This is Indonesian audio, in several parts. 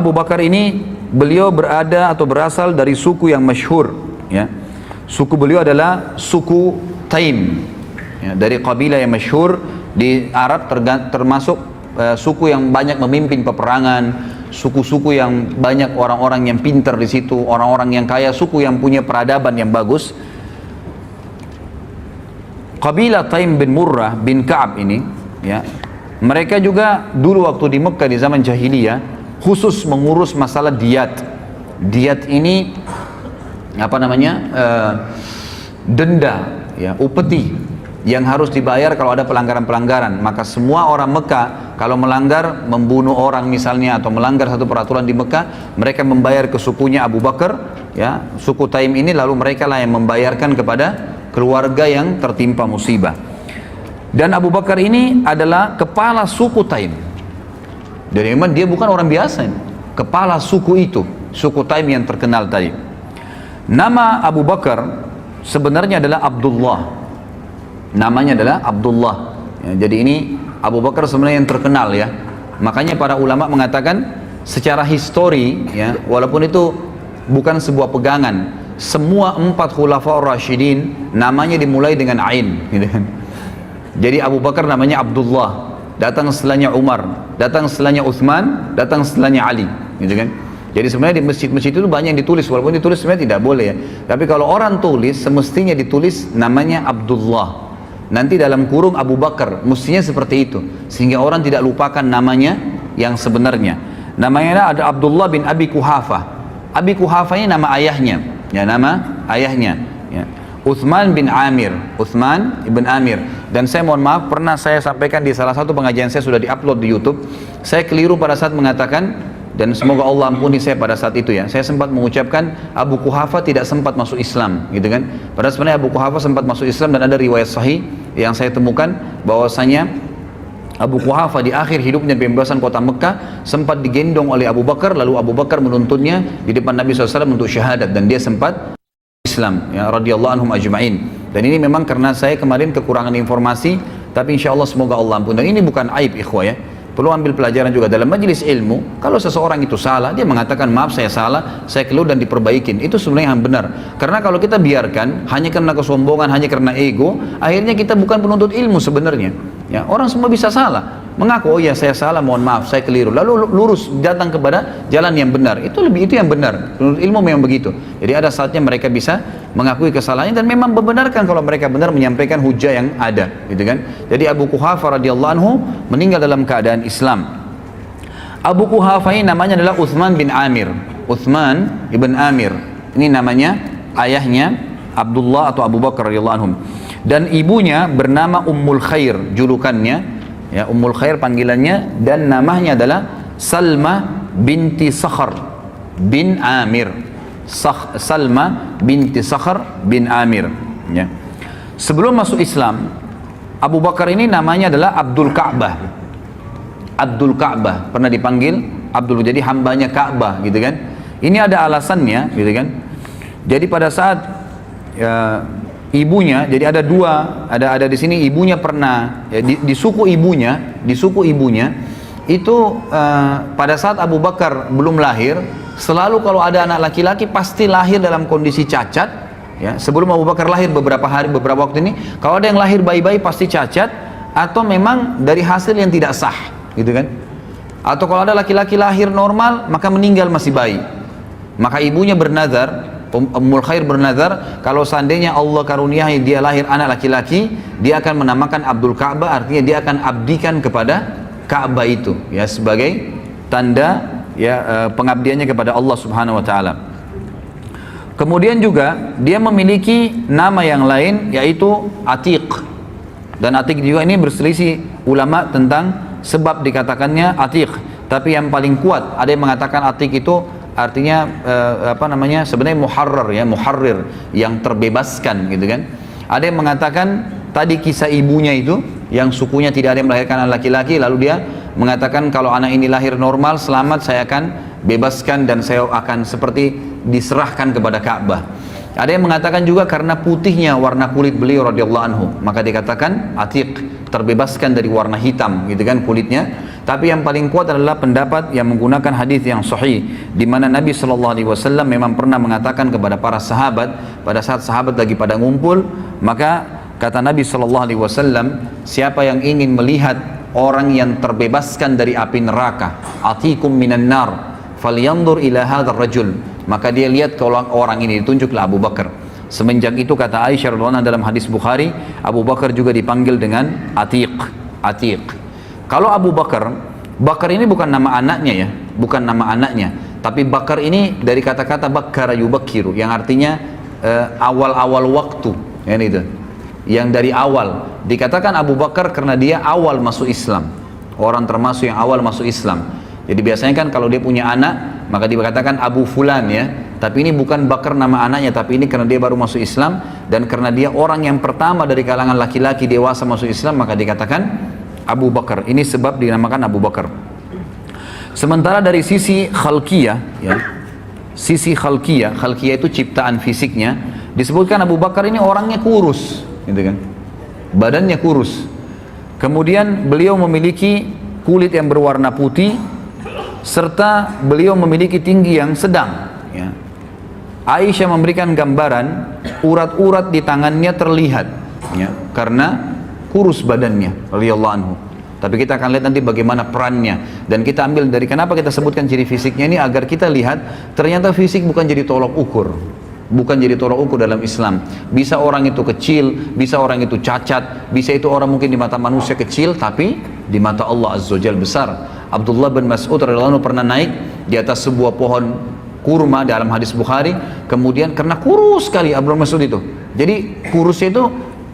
Abu Bakar ini beliau berada atau berasal dari suku yang masyhur, ya. Suku beliau adalah suku Taim, ya, dari kabilah yang masyhur di Arab, termasuk suku yang banyak memimpin peperangan, suku-suku yang banyak orang-orang yang pintar di situ, orang-orang yang kaya, suku yang punya peradaban yang bagus. Kabilah Taim bin Murrah bin Ka'ab ini, ya, mereka juga dulu waktu di Mekah di zaman jahiliyah khusus mengurus masalah diat. Diat ini apa namanya, denda, ya, upeti yang harus dibayar kalau ada pelanggaran-pelanggaran. Maka semua orang Mekah kalau melanggar, membunuh orang misalnya atau melanggar satu peraturan di Mekah, mereka membayar ke sukunya Abu Bakar, ya, suku Taim ini, lalu mereka lah yang membayarkan kepada keluarga yang tertimpa musibah. Dan Abu Bakar ini adalah kepala suku Taim. Jadi memang dia bukan orang biasa, kepala suku itu, suku Taim yang terkenal tadi. Nama Abu Bakar sebenarnya adalah Abdullah. Namanya adalah Abdullah. Ya, jadi ini Abu Bakar sebenarnya yang terkenal, ya. Makanya para ulama mengatakan secara histori, ya, walaupun itu bukan sebuah pegangan, semua 4 khulafaur rasyidin namanya dimulai dengan Ain, gitu kan. Jadi Abu Bakar namanya Abdullah, datang setelahnya Umar, datang setelahnya Uthman, datang setelahnya Ali, gitu kan. Jadi sebenarnya di masjid-masjid itu banyak yang ditulis, walaupun ditulis sebenarnya tidak boleh, ya. Tapi kalau orang tulis, semestinya ditulis namanya Abdullah. Nanti dalam kurung Abu Bakar, mestinya seperti itu, sehingga orang tidak lupakan namanya yang sebenarnya. Namanya ada Abdullah bin Abi Kuhafa. Abi Kuhafa ini nama ayahnya, ya, nama ayahnya, ya. Uthman bin Amir, Uthman ibn Amir. Dan saya mohon maaf, pernah saya sampaikan di salah satu pengajian saya, sudah diupload di YouTube. Saya keliru pada saat mengatakan, dan semoga Allah ampuni saya pada saat itu, ya. Saya sempat mengucapkan Abu Kuhafa tidak sempat masuk Islam, gitu kan. Padahal sebenarnya Abu Kuhafa sempat masuk Islam, dan ada riwayat sahih yang saya temukan bahwasanya Abu Kuhafa di akhir hidupnya di pembebasan kota Mekah sempat digendong oleh Abu Bakar, lalu Abu Bakar menuntunnya di depan Nabi SAW untuk syahadat, dan dia sempat Islam, ya, radhiyallahu anhum ajma'in. Dan ini memang karena saya kemarin kekurangan informasi, tapi insya Allah semoga Allah ampun. Dan ini bukan aib, ikhwah, ya. Perlu ambil pelajaran juga dalam majelis ilmu. Kalau seseorang itu salah, dia mengatakan maaf saya salah, saya keliru, dan diperbaikin. Itu sebenarnya yang benar. Karena kalau kita biarkan hanya karena kesombongan, hanya karena ego, akhirnya kita bukan penuntut ilmu sebenarnya. Ya, orang semua bisa salah, mengaku, oh ya saya salah, mohon maaf, saya keliru, lalu lurus datang kepada jalan yang benar. Itu yang benar. Penuntut ilmu memang begitu. Jadi ada saatnya mereka bisa mengakui kesalahannya dan memang membenarkan kalau mereka benar menyampaikan hujah yang ada, gitu kan. Jadi Abu Kuhafa radhiyallahu anhu meninggal dalam keadaan Islam. Abu Kuhafa ini namanya adalah Uthman bin Amir. Uthman ibn Amir. Ini namanya ayahnya Abdullah atau Abu Bakar radhiyallahu anhum. Dan ibunya bernama Ummul Khair, julukannya, ya, Ummul Khair panggilannya, dan namanya adalah Salma binti Sakhar bin Amir. Salma binti Sakhar bin Amir, ya. Sebelum masuk Islam, Abu Bakar ini namanya adalah Abdul Ka'bah. Abdul Ka'bah, pernah dipanggil Abdul, jadi hambanya Ka'bah, gitu kan. Ini ada alasannya, gitu kan. Jadi pada saat, ya, ibunya, jadi ada dua, ada di sini ibunya pernah, ya, di suku ibunya itu pada saat Abu Bakar belum lahir, selalu kalau ada anak laki-laki pasti lahir dalam kondisi cacat, ya. Sebelum Abu Bakar lahir beberapa waktu ini, kalau ada yang lahir bayi-bayi pasti cacat, atau memang dari hasil yang tidak sah, gitu kan. Atau kalau ada laki-laki lahir normal maka meninggal masih bayi. Maka ibunya bernazar, Ummul Khair bernazar, kalau seandainya Allah karuniai dia lahir anak laki-laki, dia akan menamakan Abdul Ka'bah, artinya dia akan abdikan kepada Ka'bah itu, ya, sebagai tanda, ya, pengabdiannya kepada Allah Subhanahu wa taala. Kemudian juga dia memiliki nama yang lain, yaitu Atiq. Dan Atiq juga ini berselisih ulama tentang sebab dikatakannya Atiq. Tapi yang paling kuat, ada yang mengatakan Atiq itu artinya sebenarnya muharrar, ya, muharrir, yang terbebaskan, gitu kan. Ada yang mengatakan tadi kisah ibunya itu yang sukunya tidak ada yang melahirkan anak laki-laki, lalu dia mengatakan kalau anak ini lahir normal selamat, saya akan bebaskan dan saya akan seperti diserahkan kepada Ka'bah. Ada yang mengatakan juga karena putihnya warna kulit beliau radhiyallahu anhu, maka dikatakan atiq, terbebaskan dari warna hitam gitu kan kulitnya. Tapi yang paling kuat adalah pendapat yang menggunakan hadis yang sahih, di mana Nabi SAW memang pernah mengatakan kepada para sahabat pada saat sahabat lagi pada ngumpul, maka kata Nabi SAW, siapa yang ingin melihat orang yang terbebaskan dari api neraka, atikum minan nar, falyanzur ila hadzal rajul, maka dia lihat ke orang ini, ditunjuklah Abu Bakar. Semenjak itu kata Aisyah radhiyallahu anha dalam hadis Bukhari, Abu Bakar juga dipanggil dengan Atiq, Atiq. Kalau Abu Bakar, Bakar ini bukan nama anaknya ya, bukan nama anaknya, tapi Bakar ini dari kata-kata Bakkara yubakkiru, yang artinya awal-awal waktu, ya itu. Yang dari awal dikatakan Abu Bakar karena dia awal masuk Islam, orang termasuk yang awal masuk Islam. Jadi biasanya kan kalau dia punya anak maka dikatakan Abu Fulan ya, tapi ini bukan Bakar nama anaknya, tapi ini karena dia baru masuk Islam dan karena dia orang yang pertama dari kalangan laki-laki dewasa masuk Islam, maka dikatakan Abu Bakar. Ini sebab dinamakan Abu Bakar. Sementara dari sisi khalqiyah ya, sisi khalqiyah itu ciptaan fisiknya, disebutkan Abu Bakar ini orangnya kurus gitu kan, badannya kurus, kemudian beliau memiliki kulit yang berwarna putih, serta beliau memiliki tinggi yang sedang ya. Aisyah memberikan gambaran urat-urat di tangannya terlihat ya, karena kurus badannya radhiyallahu anhu. Tapi kita akan lihat nanti bagaimana perannya, dan kita ambil dari kenapa kita sebutkan ciri fisiknya ini, agar kita lihat ternyata fisik bukan jadi tolok ukur, bukan jadi tolok ukur dalam Islam. Bisa orang itu kecil, bisa orang itu cacat, bisa itu orang mungkin di mata manusia kecil, tapi di mata Allah Azza wa Jalla besar. Abdullah bin Mas'ud radhiyallahu anhu pernah naik di atas sebuah pohon kurma dalam hadis Bukhari, kemudian karena kurus sekali Abdullah bin Mas'ud itu, jadi kurusnya itu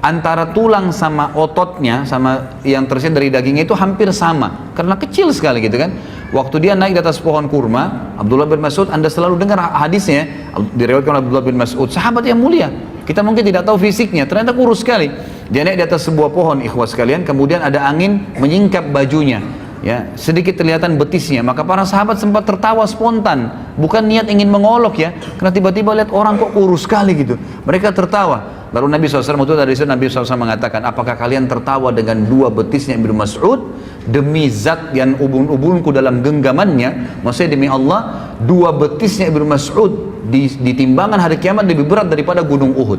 antara tulang sama ototnya sama yang tersirat dari dagingnya itu hampir sama karena kecil sekali gitu kan. Waktu dia naik di atas pohon kurma, Abdullah bin Mas'ud, Anda selalu dengar hadisnya diriwayatkan oleh Abdullah bin Mas'ud, sahabat yang mulia, kita mungkin tidak tahu fisiknya, ternyata kurus sekali. Dia naik di atas sebuah pohon ikhwas sekalian, kemudian ada angin menyingkap bajunya ya, sedikit kelihatan betisnya, maka para sahabat sempat tertawa spontan, bukan niat ingin mengolok ya, karena tiba-tiba lihat orang kok kurus sekali gitu, mereka tertawa. Lalu Nabi SAW itu dari situ Nabi SAW mengatakan, apakah kalian tertawa dengan dua betisnya Ibnu Mas'ud? Demi zat yang ubun-ubunku dalam genggamannya, maksudnya demi Allah, dua betisnya Ibnu Mas'ud di timbangan hari kiamat lebih berat daripada gunung Uhud.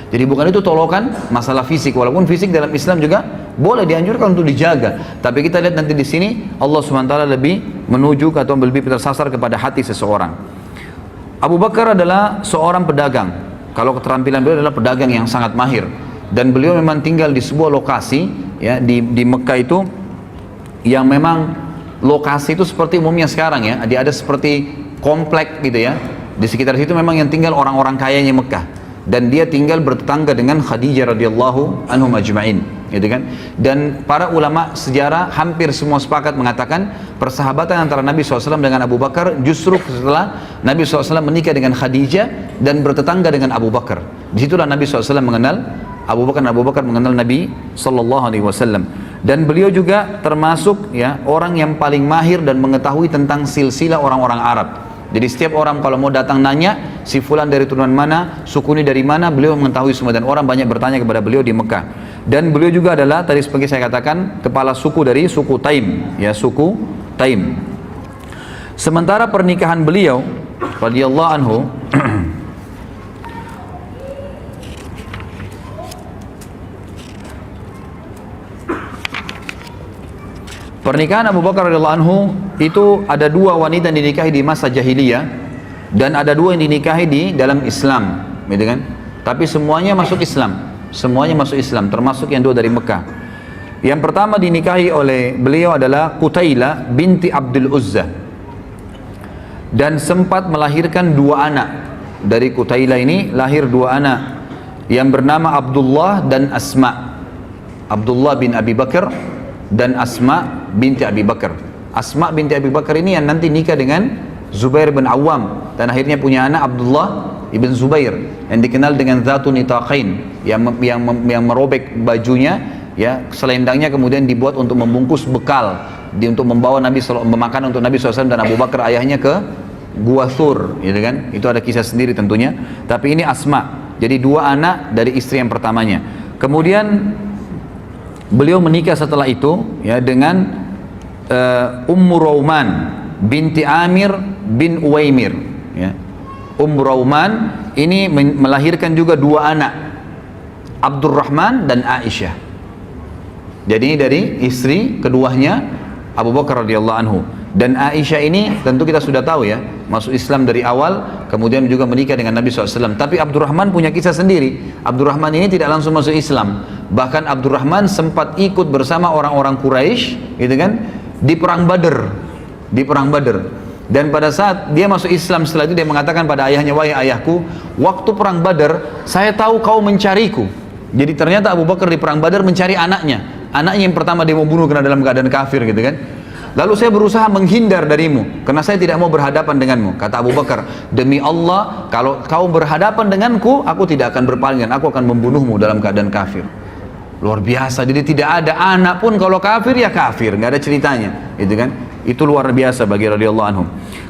Jadi bukan itu tolokan masalah fisik, walaupun fisik dalam Islam juga boleh dianjurkan untuk dijaga. Tapi kita lihat nanti di sini Allah SWT lebih menuju atau lebih tersasar kepada hati seseorang. Abu Bakar adalah seorang pedagang. Kalau keterampilan beliau adalah pedagang yang sangat mahir, dan beliau memang tinggal di sebuah lokasi ya di Mekah itu, yang memang lokasi itu seperti umumnya sekarang ya, ada seperti komplek gitu ya. Di sekitar situ memang yang tinggal orang-orang kayanya Mekah, dan dia tinggal bertetangga dengan Khadijah radhiyallahu anhum ajma'in gitu kan. Dan para ulama sejarah hampir semua sepakat mengatakan persahabatan antara Nabi SAW dengan Abu Bakar justru setelah Nabi SAW menikah dengan Khadijah dan bertetangga dengan Abu Bakar. Disitulah Nabi SAW mengenal Abu Bakar, dan Abu Bakar mengenal Nabi SAW. Dan beliau juga termasuk ya orang yang paling mahir dan mengetahui tentang silsilah orang-orang Arab. Jadi setiap orang kalau mau datang nanya, si fulan dari turunan mana, suku ini dari mana, beliau mengetahui semua, dan orang banyak bertanya kepada beliau di Mekah. Dan beliau juga adalah, tadi seperti saya katakan, kepala suku dari suku Taim, ya suku Taim. Sementara pernikahan beliau radhiyallahu anhu pernikahan Abu Bakar radhiyallahu anhu itu ada dua wanita yang dinikahi di masa jahiliyah, dan ada dua yang dinikahi di dalam Islam, gitu kan? Tapi semuanya masuk Islam, semuanya masuk Islam, termasuk yang dua dari Mekah. Yang pertama dinikahi oleh beliau adalah Qutailah binti Abdul Uzza, dan sempat melahirkan dua anak. Dari Qutailah ini lahir dua anak yang bernama Abdullah dan Asma. Abdullah bin Abi Bakar dan Asma binti Abi Bakar. Asma binti Abi Bakar ini yang nanti nikah dengan Zubair bin Awam, dan akhirnya punya anak Abdullah ibn Zubair yang dikenal dengan Zatun Nitaqain, yang merobek bajunya ya, selendangnya kemudian dibuat untuk membungkus bekal untuk membawa Nabi memakan untuk Nabi SAW dan Abu Bakar ayahnya ke Gua Thur, gitu kan? Itu ada kisah sendiri tentunya. Tapi ini Asma. Jadi 2 anak dari istri yang pertamanya. Kemudian beliau menikah setelah itu ya dengan Ummu Rauman binti Amir bin Uwaimir. Ya. Ummu Rauman ini melahirkan juga 2 anak, Abdurrahman dan Aisyah. Jadi ini dari istri keduanya Abu Bakar radhiyallahu anhu. Dan Aisyah ini tentu kita sudah tahu ya, masuk Islam dari awal, kemudian juga menikah dengan Nabi SAW. Tapi Abdurrahman punya kisah sendiri. Abdurrahman ini tidak langsung masuk Islam. Bahkan Abdurrahman sempat ikut bersama orang-orang Quraisy, gitu kan, di perang Badr. Di perang Badr. Dan pada saat dia masuk Islam setelah itu dia mengatakan pada ayahnya, wahai ayahku, waktu perang Badr saya tahu kau mencariku. Jadi ternyata Abu Bakar di perang Badr mencari anaknya. Anaknya yang pertama dia mau bunuh karena dalam keadaan kafir, gitu kan. Lalu saya berusaha menghindar darimu karena saya tidak mau berhadapan denganmu. Kata Abu Bakar, demi Allah, kalau kau berhadapan denganku, aku tidak akan berpaling dan aku akan membunuhmu dalam keadaan kafir. Luar biasa. Jadi tidak ada anak pun kalau kafir ya kafir, nggak ada ceritanya, gitu kan? Itu luar biasa bagi radhiyallahu anhum.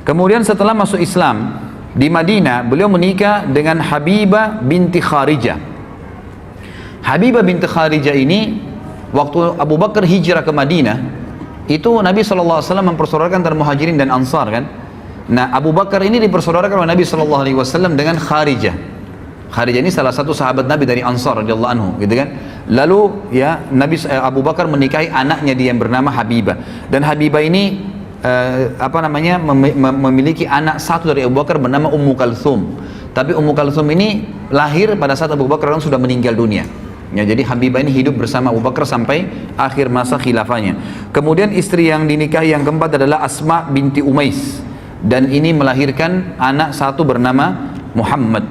Kemudian setelah masuk Islam di Madinah, beliau menikah dengan Habibah binti Kharijah. Habibah binti Kharijah ini waktu Abu Bakar hijrah ke Madinah, itu Nabi SAW mempersaudarakan antara Muhajirin dan Ansar kan. Nah, Abu Bakar ini dipersaudarakan oleh Nabi SAW dengan Kharijah. Kharijah ini salah satu sahabat Nabi dari Ansar radhiyallahu anhu, gitu kan. Lalu ya Abu Bakar menikahi anaknya dia yang bernama Habibah. Dan Habibah ini memiliki anak satu dari Abu Bakar bernama Ummu Kalthum. Tapi Ummu Kalthum ini lahir pada saat Abu Bakar sudah meninggal dunia. Ya, jadi Habibah ini hidup bersama Abu Bakar sampai akhir masa khilafahnya. Kemudian istri yang dinikahi yang keempat adalah Asma binti Umais, dan ini melahirkan anak satu bernama Muhammad.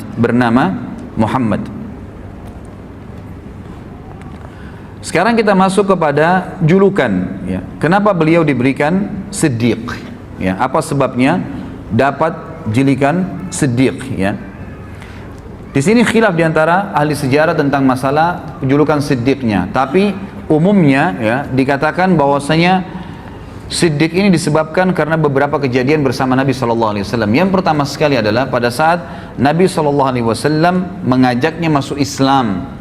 Sekarang kita masuk kepada julukan. Ya. Kenapa beliau diberikan Siddiq? Ya, apa sebabnya dapat julukan Siddiq? Ya. Di sini khilaf diantara ahli sejarah tentang masalah julukan Siddiqnya. Tapi umumnya ya dikatakan bahwasanya Siddiq ini disebabkan karena beberapa kejadian bersama Nabi SAW. Yang pertama sekali adalah pada saat Nabi SAW mengajaknya masuk Islam,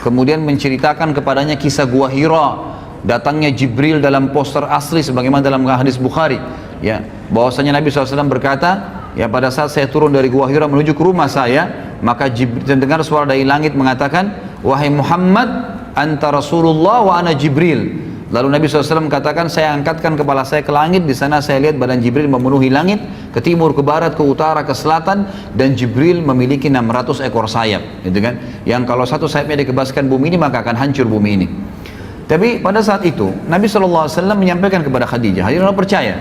kemudian menceritakan kepadanya kisah Gua Hira, datangnya Jibril dalam poster asli sebagaimana dalam hadis Bukhari. Ya, bahwasanya Nabi SAW berkata, ya pada saat saya turun dari Gua Hira menuju ke rumah saya, maka Jibril dengar suara dari langit mengatakan, wahai Muhammad, anta Rasulullah wa ana Jibril. Lalu Nabi SAW katakan, saya angkatkan kepala saya ke langit, di sana saya lihat badan Jibril memenuhi langit, ke timur, ke barat, ke utara, ke selatan, dan Jibril memiliki 600 ekor sayap, gitu kan? Yang kalau satu sayapnya dikebaskan bumi ini, maka akan hancur bumi ini. Tapi pada saat itu, Nabi SAW menyampaikan kepada Khadijah, Khadijah percaya.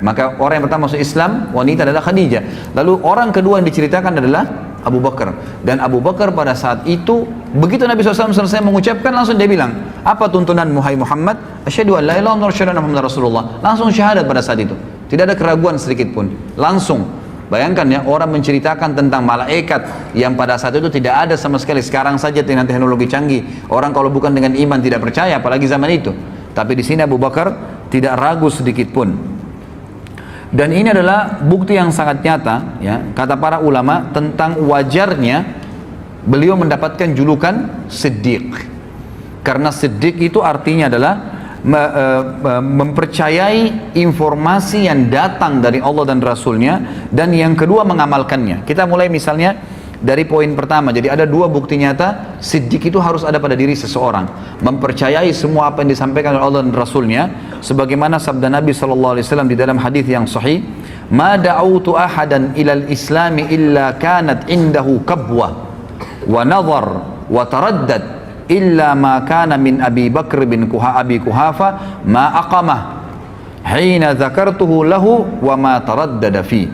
Maka orang yang pertama masuk Islam, wanita adalah Khadijah. Lalu orang kedua yang diceritakan adalah Abu Bakar. Dan Abu Bakar pada saat itu, begitu Nabi SAW selesai mengucapkan, langsung dia bilang, apa tuntunanmu hai Muhammad? Asyhadu an la ilaha illallah wa asyhadu anna Muhammadar Rasulullah. Langsung syahadat pada saat itu. Tidak ada keraguan sedikit pun. Langsung. Bayangkan ya, orang menceritakan tentang malaikat yang pada saat itu tidak ada sama sekali. Sekarang saja dengan teknologi canggih, orang kalau bukan dengan iman tidak percaya, apalagi zaman itu. Tapi di sini Abu Bakar tidak ragu sedikit pun. Dan ini adalah bukti yang sangat nyata, ya, kata para ulama tentang wajarnya beliau mendapatkan julukan Siddiq. Karena Siddiq itu artinya adalah mempercayai informasi yang datang dari Allah dan Rasulnya, dan yang kedua mengamalkannya. Kita mulai misalnya dari poin pertama. Jadi ada dua bukti nyata Siddiq itu harus ada pada diri seseorang, mempercayai semua apa yang disampaikan oleh Allah dan Rasulnya, sebagaimana sabda Nabi SAW di dalam hadis yang sahih, ma da'utu ahadan ilal islami illa kanat indahu kabwa wa nazar wa taraddad illa ma kana min Abi Bakr bin Abi Kuhafa ma aqamah hina zakartuhu lahu wa ma taraddada fi.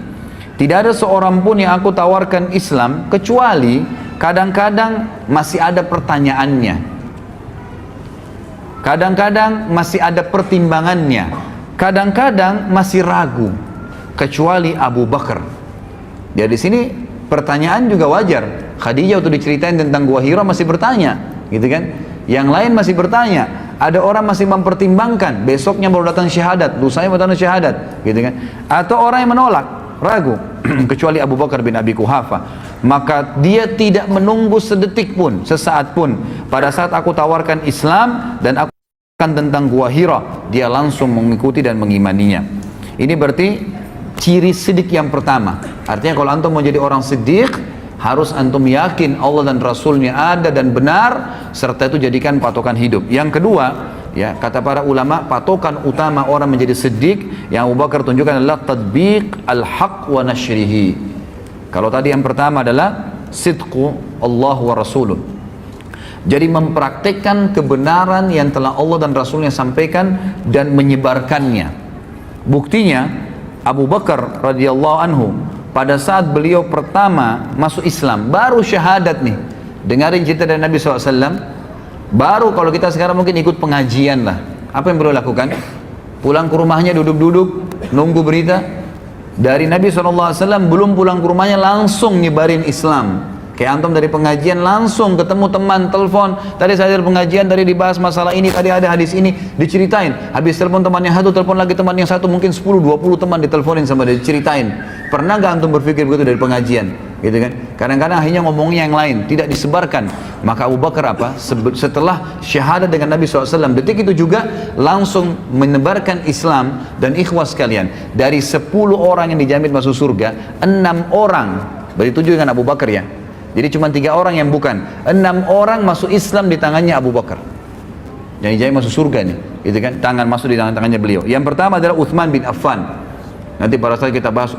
Tidak ada seorang pun yang aku tawarkan Islam kecuali kadang-kadang masih ada pertanyaannya, kadang-kadang masih ada pertimbangannya, kadang-kadang masih ragu, kecuali Abu Bakar. Ya, di sini pertanyaan juga wajar. Khadijah waktu diceritain tentang Gua Hira masih bertanya, gitu kan? Yang lain masih bertanya. Ada orang masih mempertimbangkan, besoknya baru datang syahadat, lusanya baru datang syahadat, gitu kan? Atau orang yang menolak. ragu kecuali Abu Bakar bin Abi Quhafa. Maka dia tidak menunggu sedetik pun, sesaat pun. Pada saat aku tawarkan Islam dan aku tentang Gua Hira, dia langsung mengikuti dan mengimaninya. Ini berarti ciri siddiq yang pertama. Artinya kalau antum mau jadi orang siddiq, harus antum yakin Allah dan Rasulnya ada dan benar, serta itu jadikan patokan hidup. Yang kedua, ya, kata para ulama, patokan utama orang menjadi siddiq yang Abu Bakar tunjukkan adalah tadbiq al-haq wa nashrihi. Kalau tadi yang pertama adalah sidqu Allah wa Rasuluh. Jadi mempraktekkan kebenaran yang telah Allah dan Rasulnya sampaikan dan menyebarkannya. Buktinya Abu Bakar radhiyallahu anhu pada saat beliau pertama masuk Islam, baru syahadat nih. Dengarin cerita dari Nabi SAW. Baru kalau kita sekarang mungkin ikut pengajian lah. Apa yang beliau lakukan? Pulang ke rumahnya duduk-duduk, nunggu berita. Dari Nabi SAW belum pulang ke rumahnya langsung nyebarin Islam. Kayak antum dari pengajian langsung ketemu teman, telepon, tadi saya dari pengajian, tadi dibahas masalah ini, tadi ada hadis ini, diceritain. Habis telepon teman yang satu, telepon lagi teman yang satu, mungkin 10-20 teman diteleponin sama dia, diceritain. Pernah gak antum berpikir begitu dari pengajian? Gitu kan? Kadang-kadang akhirnya ngomongnya yang lain, tidak disebarkan. Maka Abu Bakar apa? Setelah syahadat dengan Nabi SAW, detik itu juga langsung menebarkan Islam. Dan ikhwas sekalian, dari 10 orang yang dijamin masuk surga, 6 orang, berarti 7 dengan Abu Bakar ya. Jadi cuma 3 orang yang bukan. 6 orang masuk Islam di tangannya Abu Bakar. Jadi masuk surga nih, gitu kan? Tangan masuk di tangannya beliau. Yang pertama adalah Uthman bin Affan. Nanti pada saat kita bahas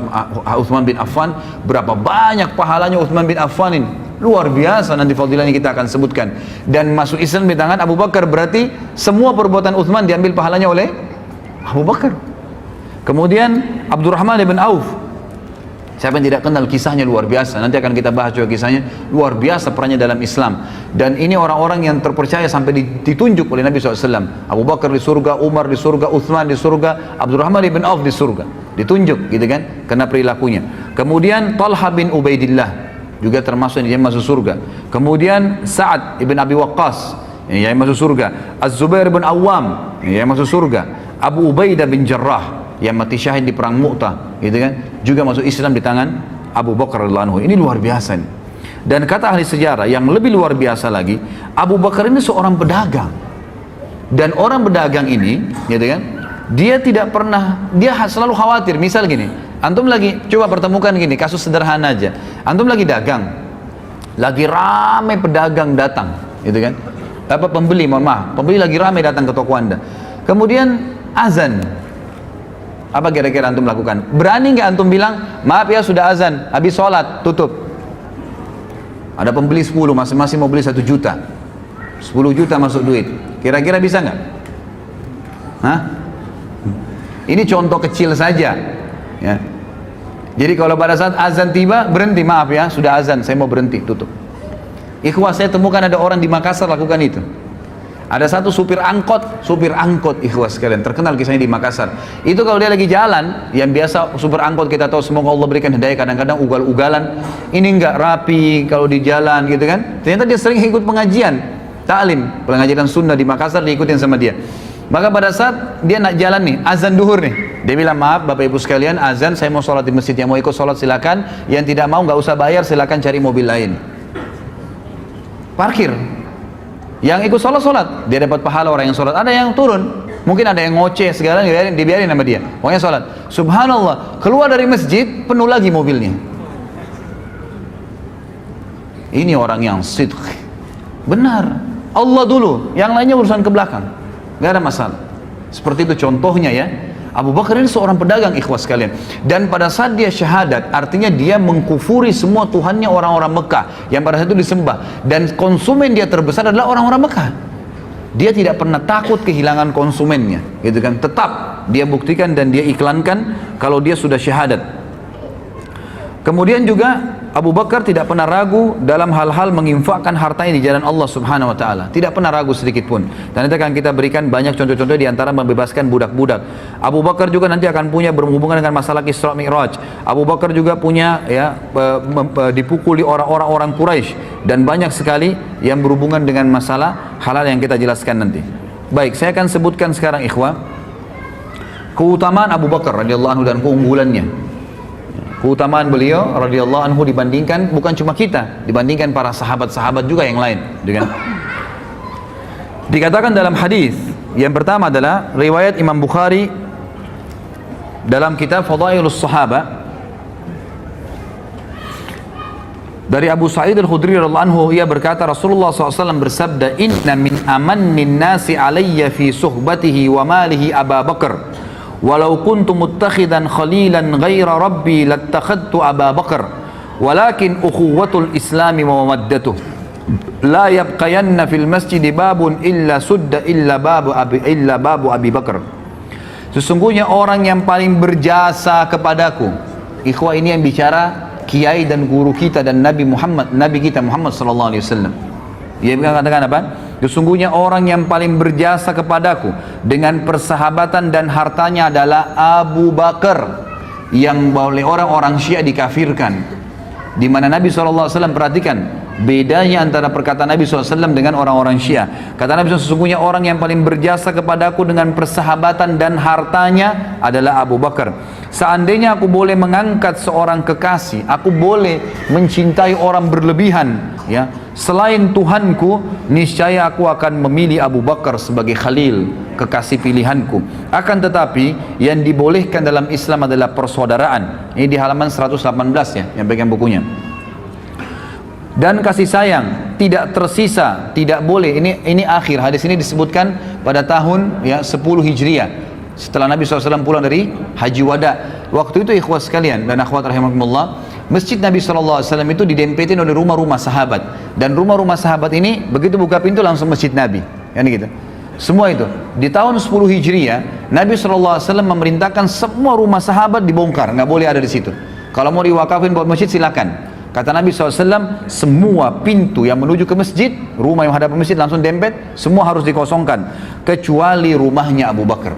Uthman bin Affan, berapa banyak pahalanya Uthman bin Affan ini. Luar biasa, nanti fadilahnya kita akan sebutkan. Dan masuk Islam di tangan Abu Bakar berarti semua perbuatan Uthman diambil pahalanya oleh Abu Bakar. Kemudian Abdurrahman bin Auf. Siapa yang tidak kenal kisahnya luar biasa. Nanti akan kita bahas juga kisahnya. Luar biasa perannya dalam Islam. Dan ini orang-orang yang terpercaya sampai ditunjuk oleh Nabi SAW. Abu Bakar di surga, Umar di surga, Uthman di surga, Abdurrahman bin Auf di surga. Ditunjuk gitu kan, karena perilakunya. Kemudian Talha bin Ubaidillah juga termasuk yang masuk surga. Kemudian Sa'ad ibn Abi Waqqas yang masuk surga. Az-Zubair bin Awam yang masuk surga. Abu Ubaidah bin Jarrah yang mati syahid di perang Mu'tah, gitu kan, juga masuk Islam di tangan Abu Bakar radhiyallahu anhu. Ini luar biasa nih. Dan kata ahli sejarah yang lebih luar biasa lagi, Abu Bakar ini seorang pedagang. Dan orang pedagang ini, gitu kan, dia tidak pernah, dia selalu khawatir. Misal gini, antum lagi coba pertemukan gini, kasus sederhana aja. Antum lagi dagang, lagi rame pedagang datang, gitu kan. Apa pembeli, mohon maaf, pembeli lagi rame datang ke toko Anda. Kemudian azan. Apa kira-kira antum lakukan? Berani nggak antum bilang, maaf ya sudah azan, habis sholat, tutup. Ada pembeli 10, masing-masing mau beli 1 juta. 10 juta masuk duit. Kira-kira bisa nggak? Hah? Ini contoh kecil saja. Ya. Jadi kalau pada saat azan tiba, berhenti, maaf ya, sudah azan, saya mau berhenti, tutup. Ikhwah, saya temukan ada orang di Makassar lakukan itu. Ada satu supir angkot ikhwas sekalian, terkenal kisahnya di Makassar. Itu kalau dia lagi jalan, yang biasa supir angkot kita tahu semoga Allah berikan hidayah, kadang-kadang ugal-ugalan, ini enggak rapi kalau di jalan gitu kan. Ternyata dia sering ikut pengajian, taklim, pengajian sunnah di Makassar diikutin sama dia. Maka pada saat dia nak jalan nih, azan duhur nih, dia bilang maaf Bapak Ibu sekalian, azan, saya mau sholat di masjid, yang mau ikut sholat silakan, yang tidak mau nggak usah bayar, silakan cari mobil lain. Parkir. Yang ikut sholat, dia dapat pahala orang yang sholat. Ada yang turun, mungkin ada yang ngoceh segala, dibiarin sama dia. Pokoknya sholat. Subhanallah, keluar dari masjid, penuh lagi mobilnya. Ini orang yang sidq. Benar, Allah dulu, yang lainnya urusan ke belakang. Gak ada masalah. Seperti itu contohnya ya. Abu Bakar ini seorang pedagang ikhwas sekalian. Dan pada saat dia syahadat, artinya dia mengkufuri semua Tuhannya orang-orang Mekah yang pada saat itu disembah. Dan konsumen dia terbesar adalah orang-orang Mekah. Dia tidak pernah takut kehilangan konsumennya, gitu kan. Tetap dia buktikan dan dia iklankan kalau dia sudah syahadat. Kemudian juga Abu Bakar tidak pernah ragu dalam hal-hal menginfakkan hartanya di jalan Allah Subhanahu wa taala. Tidak pernah ragu sedikit pun. Dan nanti akan kita berikan banyak contoh-contoh di antara membebaskan budak-budak. Abu Bakar juga nanti akan punya berhubungan dengan masalah Isra Mi'raj. Abu Bakar juga punya ya dipukuli orang-orang Quraisy dan banyak sekali yang berhubungan dengan masalah halal yang kita jelaskan nanti. Baik, saya akan sebutkan sekarang ikhwah keutamaan Abu Bakar radhiyallahu anhu dan keunggulannya. keutamaan beliau radhiyallahu anhu dibandingkan bukan cuma kita, dibandingkan para sahabat-sahabat juga yang lain, gitu kan? Dikatakan dalam hadis yang pertama adalah riwayat Imam Bukhari dalam kitab Fadailus Sahaba dari Abu Sa'id Al-Khudri radhiyallahu anhu, ia berkata Rasulullah SAW bersabda, inna min amannin nasi alayya fi suhbatihi wa malihi Aba Bakar walau kuntu muttakhidan khalilan ghaira rabbi lattakhadtu Aba Bakar walakin ukhuwatul islami wa mawaddatuh la yabqayanna fil masjid babun illa sudda illa babu Abi Bakar. Sesungguhnya orang yang paling berjasa kepadaku, ikhwah ini yang bicara kiai dan guru kita dan Nabi kita Muhammad sallallahu alaihi wasallam. Dia mengatakan apa? Sesungguhnya orang yang paling berjasa kepadaku dengan persahabatan dan hartanya adalah Abu Bakar, yang oleh orang-orang Syiah dikafirkan. Di mana Nabi SAW, perhatikan bedanya antara perkataan Nabi SAW dengan orang-orang Syiah. Kata Nabi SAW, sesungguhnya orang yang paling berjasa kepadaku dengan persahabatan dan hartanya adalah Abu Bakar. Seandainya aku boleh mengangkat seorang kekasih, aku boleh mencintai orang berlebihan, ya, selain Tuhanku, niscaya aku akan memilih Abu Bakar sebagai khalil, kekasih pilihanku. Akan tetapi yang dibolehkan dalam Islam adalah persaudaraan. Ini di halaman 118 ya, yang pegang bukunya. Dan kasih sayang tidak tersisa, tidak boleh. Ini akhir hadis ini disebutkan pada tahun ya 10 Hijriah. Setelah Nabi SAW pulang dari Haji Wada. Waktu itu ikhwah sekalian dan akhwat rahimakumullah, masjid Nabi SAW itu didempetin oleh rumah-rumah sahabat. Dan rumah-rumah sahabat ini begitu buka pintu langsung masjid Nabi. Gitu. Semua itu. Di tahun 10 Hijriah, Nabi SAW memerintahkan semua rumah sahabat dibongkar. Nggak boleh ada di situ. Kalau mau diwakafin buat masjid silakan. Kata Nabi SAW, semua pintu yang menuju ke masjid, rumah yang hadap masjid langsung dempet, semua harus dikosongkan. Kecuali rumahnya Abu Bakar.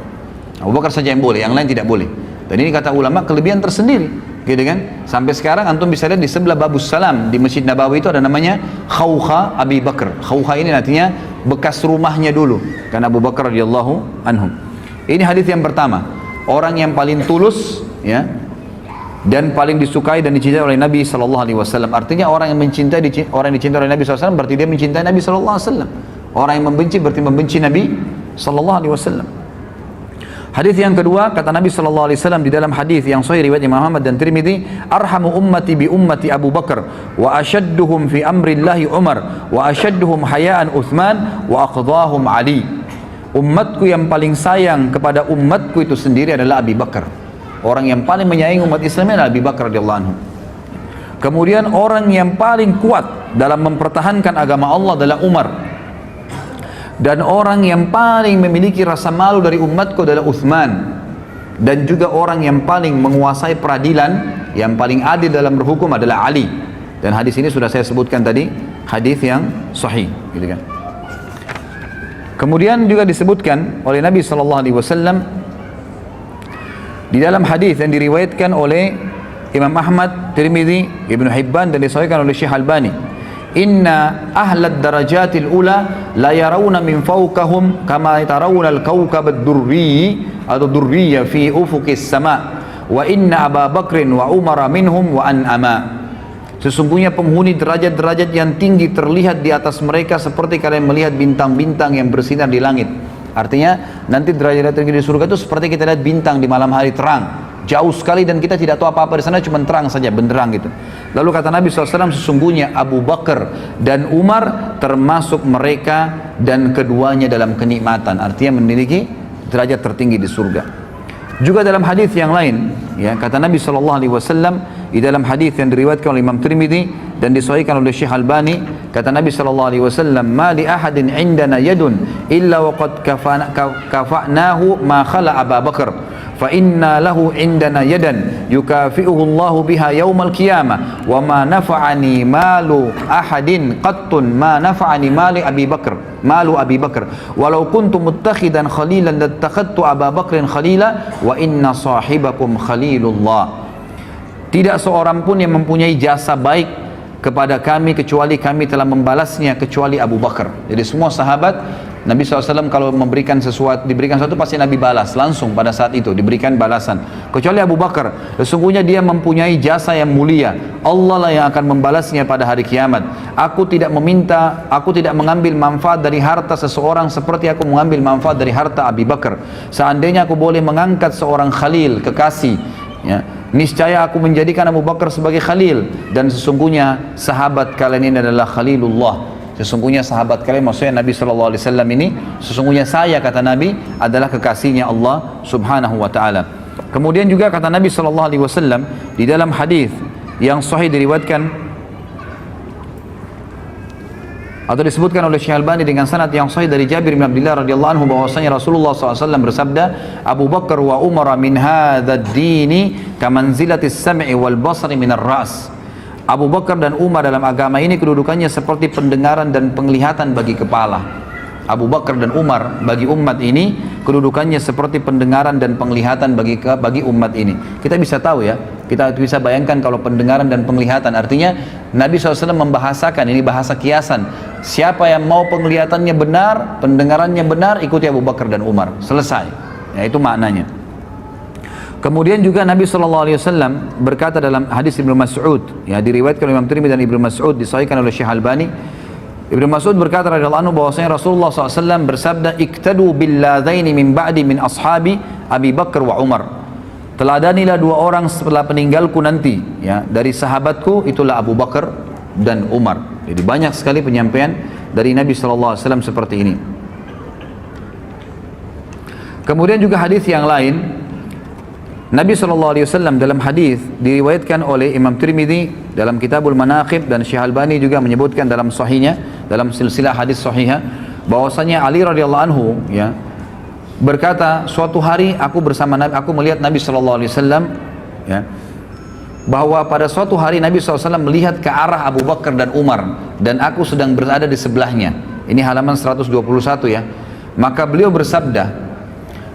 Abu Bakar saja yang boleh, yang lain tidak boleh. Dan ini kata ulama kelebihan tersendiri, gitu kan? Sampai sekarang antum bisa lihat di sebelah Babus Salam di Masjid Nabawi itu ada namanya Khawkha Abi Bakar. Khawkha ini artinya bekas rumahnya dulu, karena Abu Bakar radhiyallahu anhum. Ini hadis yang pertama, orang yang paling tulus, ya, dan paling disukai dan dicintai oleh Nabi Sallallahu Alaihi Wasallam. Artinya orang yang orang yang dicintai oleh Nabi SAW berarti dia mencintai Nabi Sallallahu Alaihi Wasallam. Orang yang membenci berarti membenci Nabi Sallallahu Alaihi Wasallam. Hadis yang kedua, kata Nabi Sallallahu Alaihi Wasallam di dalam hadis yang sahih riwayat Imam Ahmad dan Tirmidzi, arhamu ummati bi ummati Abu Bakar wa ashadduhum fi amrillahi Umar wa ashadduhum hayaan Uthman wa aqdahum Ali. Umatku yang paling sayang kepada umatku itu sendiri adalah Abi Bakar. Orang yang paling menyayangi umat Islam adalah Abi Bakar radhiyallahu anhu. Kemudian orang yang paling kuat dalam mempertahankan agama Allah adalah Umar. Dan orang yang paling memiliki rasa malu dari umatku adalah Uthman. Dan juga orang yang paling menguasai peradilan, yang paling adil dalam berhukum adalah Ali. Dan hadis ini sudah saya sebutkan tadi, hadis yang sahih, gitu kan. Kemudian juga disebutkan oleh Nabi SAW di dalam hadis yang diriwayatkan oleh Imam Ahmad, Tirmidzi, Ibnu Hibban dan disahihkan oleh Syekh Albani. Inna ahlad darajatil ula la yarawna min fawqahum kama tarawna al-kawkab ad-durri atau durriya fi ufuqis sama wa inna Abu Bakrin wa Umar minhum wa an'ama. Sesungguhnya penghuni derajat-derajat yang tinggi terlihat di atas mereka seperti kalian melihat bintang-bintang yang bersinar di langit. Artinya nanti derajat tinggi di surga itu seperti kita lihat bintang di malam hari terang, jauh sekali dan kita tidak tahu apa-apa di sana, cuma terang saja, benderang gitu. Lalu kata Nabi SAW, sesungguhnya Abu Bakar dan Umar termasuk mereka dan keduanya dalam kenikmatan, artinya memiliki derajat tertinggi di surga. Juga dalam hadis yang lain, ya, kata Nabi SAW di dalam hadis yang diriwayatkan oleh Imam Tirmidzi dan disahihkan oleh Syekh Albani, kata Nabi SAW, ma li ahadin indana yadun illa waqad kafa'nahu ma khala Abu Bakar fa inna lahu indana yadan yukafi'uhu Allahu biha yaumal qiyamah wa ma nafa'ani malu ahadin qattun ma nafa'ani mali Abi Bakar malu Abi Bakar walau kuntu muttakhidan khalilan lattakhadtu Abu Bakrin khalila wa inna sahibakum khalilullah. Tidak seorang pun yang mempunyai jasa baik kepada kami kecuali kami telah membalasnya kecuali Abu Bakar. Jadi semua sahabat Nabi SAW kalau memberikan sesuatu, diberikan sesuatu pasti Nabi balas langsung pada saat itu, diberikan balasan. Kecuali Abu Bakar, sesungguhnya dia mempunyai jasa yang mulia, Allah lah yang akan membalasnya pada hari kiamat. Aku tidak mengambil manfaat dari harta seseorang seperti aku mengambil manfaat dari harta Abu Bakar. Seandainya aku boleh mengangkat seorang khalil, kekasih, ya, niscaya aku menjadikan Abu Bakar sebagai khalil, dan sesungguhnya sahabat kalian ini adalah khalilullah. Sesungguhnya sahabat kalian, maksudnya Nabi SAW ini, sesungguhnya saya, kata Nabi, adalah kekasihnya Allah Subhanahu wa ta'ala. Kemudian juga kata Nabi SAW di dalam hadis yang sahih diriwayatkan atau disebutkan oleh Syekh Albani dengan sanad yang sahih dari Jabir bin Abdullah radhiyallahu anhu bahwasanya Rasulullah SAW bersabda, Abu Bakar wa Umar min hadzal dini kamanzilatis sam'i wal basari minar ras. Abu Bakar dan Umar dalam agama ini kedudukannya seperti pendengaran dan penglihatan bagi kepala. Abu Bakar dan Umar bagi umat ini kedudukannya seperti pendengaran dan penglihatan bagi umat ini. Kita bisa tahu ya, kita bisa bayangkan kalau pendengaran dan penglihatan, artinya Nabi SAW membahasakan, ini bahasa kiasan, siapa yang mau penglihatannya benar, pendengarannya benar, ikuti Abu Bakar dan Umar, selesai. Ya, itu maknanya. Kemudian juga Nabi SAW berkata dalam hadis Ibnu Mas'ud, ya, diriwayatkan oleh Imam Tirmidzi dan Ibnu Mas'ud, disahihkan oleh Syekh Albani. Ibnu Mas'ud berkata radhiyallahu anhu bahwasanya Rasulullah SAW bersabda, iktadu billadaini min ba'di min ashabi Abi Bakar wa Umar. Teladanilah dua orang setelah peninggalku nanti, ya, dari sahabatku, itulah Abu Bakar dan Umar. Jadi banyak sekali penyampaian dari Nabi SAW seperti ini. Kemudian juga hadis yang lain, Nabi SAW dalam hadis diriwayatkan oleh Imam Tirmidzi dalam Kitabul Manaqib, dan Syekh Albani juga menyebutkan dalam sahihnya, dalam silsilah hadis sahihah, bahwasanya Ali radhiyallahu anhu, ya, berkata, suatu hari aku bersama Nabi, aku melihat Nabi SAW, ya, bahwa pada suatu hari Nabi SAW melihat ke arah Abu Bakar dan Umar, dan aku sedang berada di sebelahnya. Ini halaman 121 ya. Maka beliau bersabda,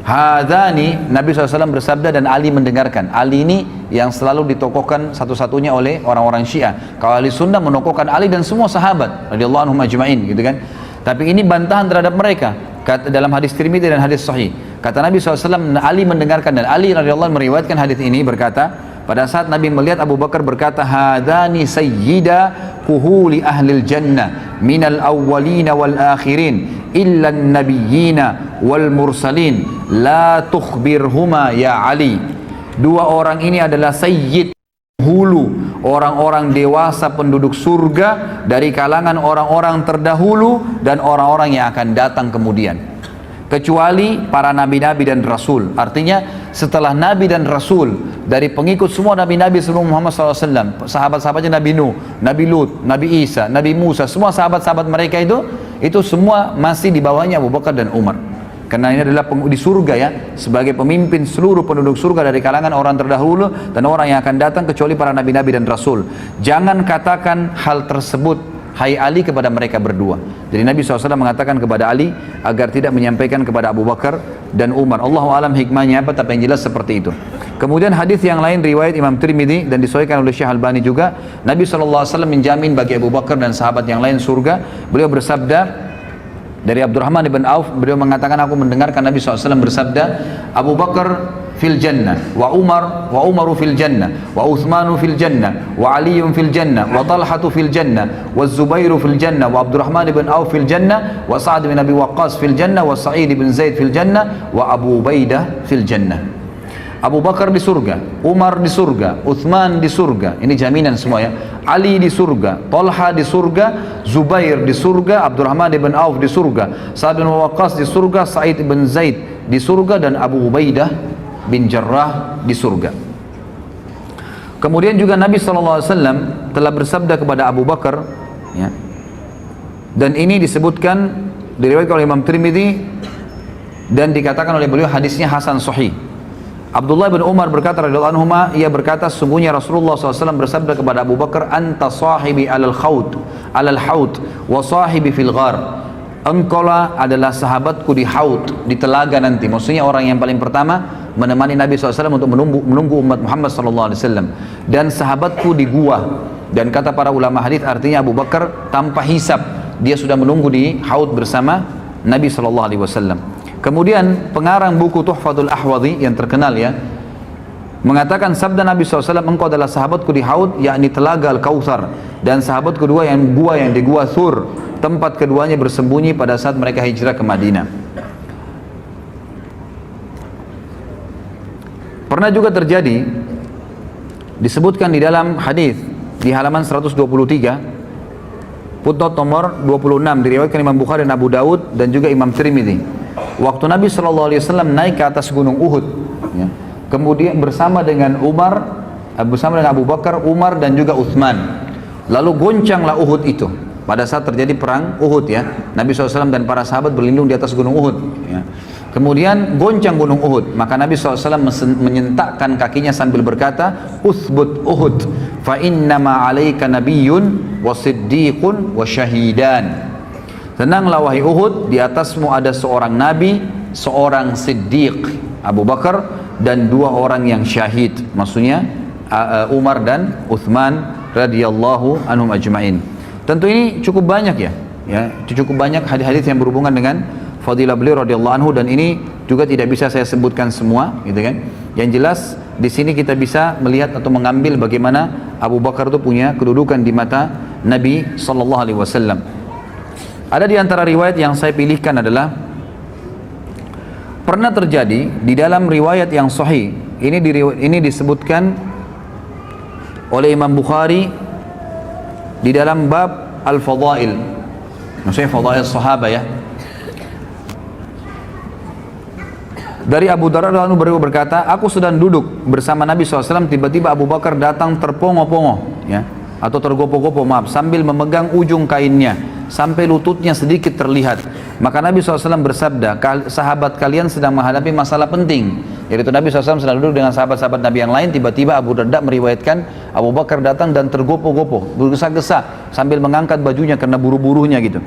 hadani, Nabi SAW bersabda dan Ali mendengarkan. Ali ini yang selalu ditokohkan satu-satunya oleh orang-orang Syiah. Kalau ahli sunnah menokohkan Ali dan semua sahabat radhiyallahu anhum ajma'in, gitu kan. Tapi ini bantahan terhadap mereka. Kata dalam hadis Tirmidzi dan hadis sahih, kata Nabi SAW, Ali mendengarkan, dan Ali radhiyallahu anhu meriwayatkan hadis ini, berkata, pada saat Nabi melihat Abu Bakar berkata, hadani sayyida kuhuli ahlil jannah minal awwalina wal akhirin illa nabiyyina wal mursalin la tukhbirhuma ya Ali. Dua orang ini adalah sayyid, hulu, orang-orang dewasa penduduk surga dari kalangan orang-orang terdahulu dan orang-orang yang akan datang kemudian, kecuali para nabi-nabi dan rasul. Artinya setelah nabi dan rasul, dari pengikut semua nabi-nabi sebelum Muhammad SAW, sahabat-sahabatnya Nabi Nuh, Nabi Lut, Nabi Isa, Nabi Musa, semua sahabat-sahabat mereka itu semua masih di bawahnya Abu Bakar dan Umar. Karena ini adalah di surga, ya, sebagai pemimpin seluruh penduduk surga dari kalangan orang terdahulu dan orang yang akan datang, kecuali para nabi-nabi dan rasul. Jangan katakan hal tersebut, hai Ali, kepada mereka berdua. Jadi Nabi SAW mengatakan kepada Ali agar tidak menyampaikan kepada Abu Bakar dan Umar. Allahu alam hikmahnya apa, tapi yang jelas seperti itu. Kemudian hadis yang lain riwayat Imam Tirmidzi dan disahihkan oleh Syekh Albani juga, Nabi SAW menjamin bagi Abu Bakar dan sahabat yang lain surga. Beliau bersabda dari Abdurrahman ibn Auf, beliau mengatakan, aku mendengarkan Nabi SAW bersabda, Abu Bakar fil jannah, wa Umaru fil jannah, wa Uthmanu fil jannah, wa Aliyun fil jannah, wa Talhatu fil jannah, wa Zubairu fil jannah, wa Abdurrahman ibn Auf fil jannah, wa Sa'ad bin Abi Waqqas fil jannah, wa Sa'id bin Zaid fil jannah, wa Abu Ubaidah fil jannah. Abu Bakar di surga, Umar di surga, Uthman di surga, ini jaminan semua, ya. Ali di surga, Talha di surga, Zubair di surga, Abdurrahman ibn Auf di surga, Sa'ad bin Waqqas di surga, Sa'id bin Zaid di surga, dan Abu Ubaidah bin Jarrah di surga. Kemudian juga Nabi SAW telah bersabda kepada Abu Bakar, ya, dan ini disebutkan, diriwayatkan oleh Imam Tirmidzi dan dikatakan oleh beliau hadisnya hasan sahih. Abdullah bin Umar berkata radhiyallahu anhu, ia berkata, sungguhnya Rasulullah SAW bersabda kepada Abu Bakar, anta sahibi alal haud wa sahibi fil ghar. Engkaulah adalah sahabatku di haud, di telaga nanti. Maksudnya orang yang paling pertama menemani Nabi SAW untuk menunggu umat Muhammad SAW, dan sahabatku di gua. Dan kata para ulama hadis, artinya Abu Bakar tanpa hisab dia sudah menunggu di haud bersama Nabi SAW. Kemudian pengarang buku Tuhfatul Ahwadhi yang terkenal ya, mengatakan sabda Nabi SAW, engkau adalah sahabatku di Haud, yakni telaga Al-Kautsar, dan sahabat kedua yang di gua Thur, tempat keduanya bersembunyi pada saat mereka hijrah ke Madinah. Pernah juga terjadi, disebutkan di dalam hadis di halaman 123, footnote nomor 26, diriwayatkan Imam Bukhari dan Abu Daud dan juga Imam Tirmidzi. Waktu Nabi SAW naik ke atas gunung Uhud, ya, kemudian bersama dengan Abu Bakar, Umar dan juga Uthman, lalu goncanglah Uhud itu. Pada saat terjadi perang Uhud ya, Nabi SAW dan para sahabat berlindung di atas gunung Uhud ya. Kemudian goncang gunung Uhud, maka Nabi SAW menyentakkan kakinya sambil berkata, Uthbut Uhud, fa innama alaika nabiyyun wa siddiqun wa syahidan. Tenanglah wahai Uhud, di atasmu ada seorang nabi, seorang siddiq, Abu Bakar, dan dua orang yang syahid, maksudnya Umar dan Uthman radhiyallahu anhum ajma'in. Tentu ini cukup banyak ya, cukup banyak hadis-hadis yang berhubungan dengan fadilah beliau radhiyallahu anhu, dan ini juga tidak bisa saya sebutkan semua, gitu kan. Yang jelas di sini kita bisa melihat atau mengambil bagaimana Abu Bakar itu punya kedudukan di mata Nabi sallallahu alaihi wasallam. Ada di antara riwayat yang saya pilihkan adalah pernah terjadi di dalam riwayat yang sahih. Ini disebutkan oleh Imam Bukhari di dalam bab Al-Fadail, maksudnya Fadail Sahabah ya. Dari Abu Darda radhiyallahu anhu berkata, aku sedang duduk bersama Nabi SAW, tiba-tiba Abu Bakar datang terpongo-pongo ya, atau tergopoh-gopoh sambil memegang ujung kainnya sampai lututnya sedikit terlihat. Maka Nabi SAW bersabda, sahabat kalian sedang menghadapi masalah penting. Yaitu Nabi SAW sedang duduk dengan sahabat-sahabat Nabi yang lain, tiba-tiba Abu Darda meriwayatkan Abu Bakar datang dan tergopoh-gopoh, bergesa-gesa sambil mengangkat bajunya karena buru-burunya gitu.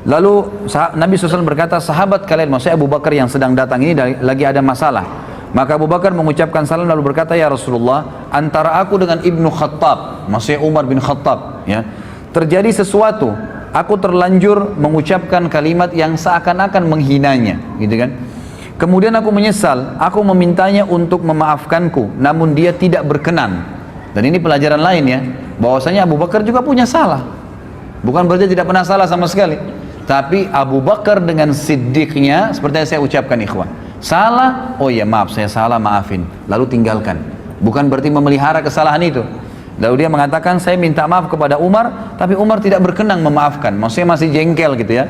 Lalu Nabi SAW berkata, sahabat kalian, maksudnya Abu Bakar yang sedang datang ini lagi ada masalah. Maka Abu Bakar mengucapkan salam lalu berkata, ya Rasulullah, antara aku dengan Ibnu Khattab, maksudnya Umar bin Khattab ya, terjadi sesuatu. Aku terlanjur mengucapkan kalimat yang seakan-akan menghinanya, gitu kan. Kemudian aku menyesal, aku memintanya untuk memaafkanku, namun dia tidak berkenan. Dan ini pelajaran lain ya, bahwasanya Abu Bakar juga punya salah. Bukan berarti tidak pernah salah sama sekali. Tapi Abu Bakar dengan siddiqnya, seperti yang saya ucapkan ikhwan, salah, oh ya maaf saya salah, maafin, lalu tinggalkan. Bukan berarti memelihara kesalahan itu. Lalu dia mengatakan, saya minta maaf kepada Umar, tapi Umar tidak berkenan memaafkan, maksudnya masih jengkel gitu ya.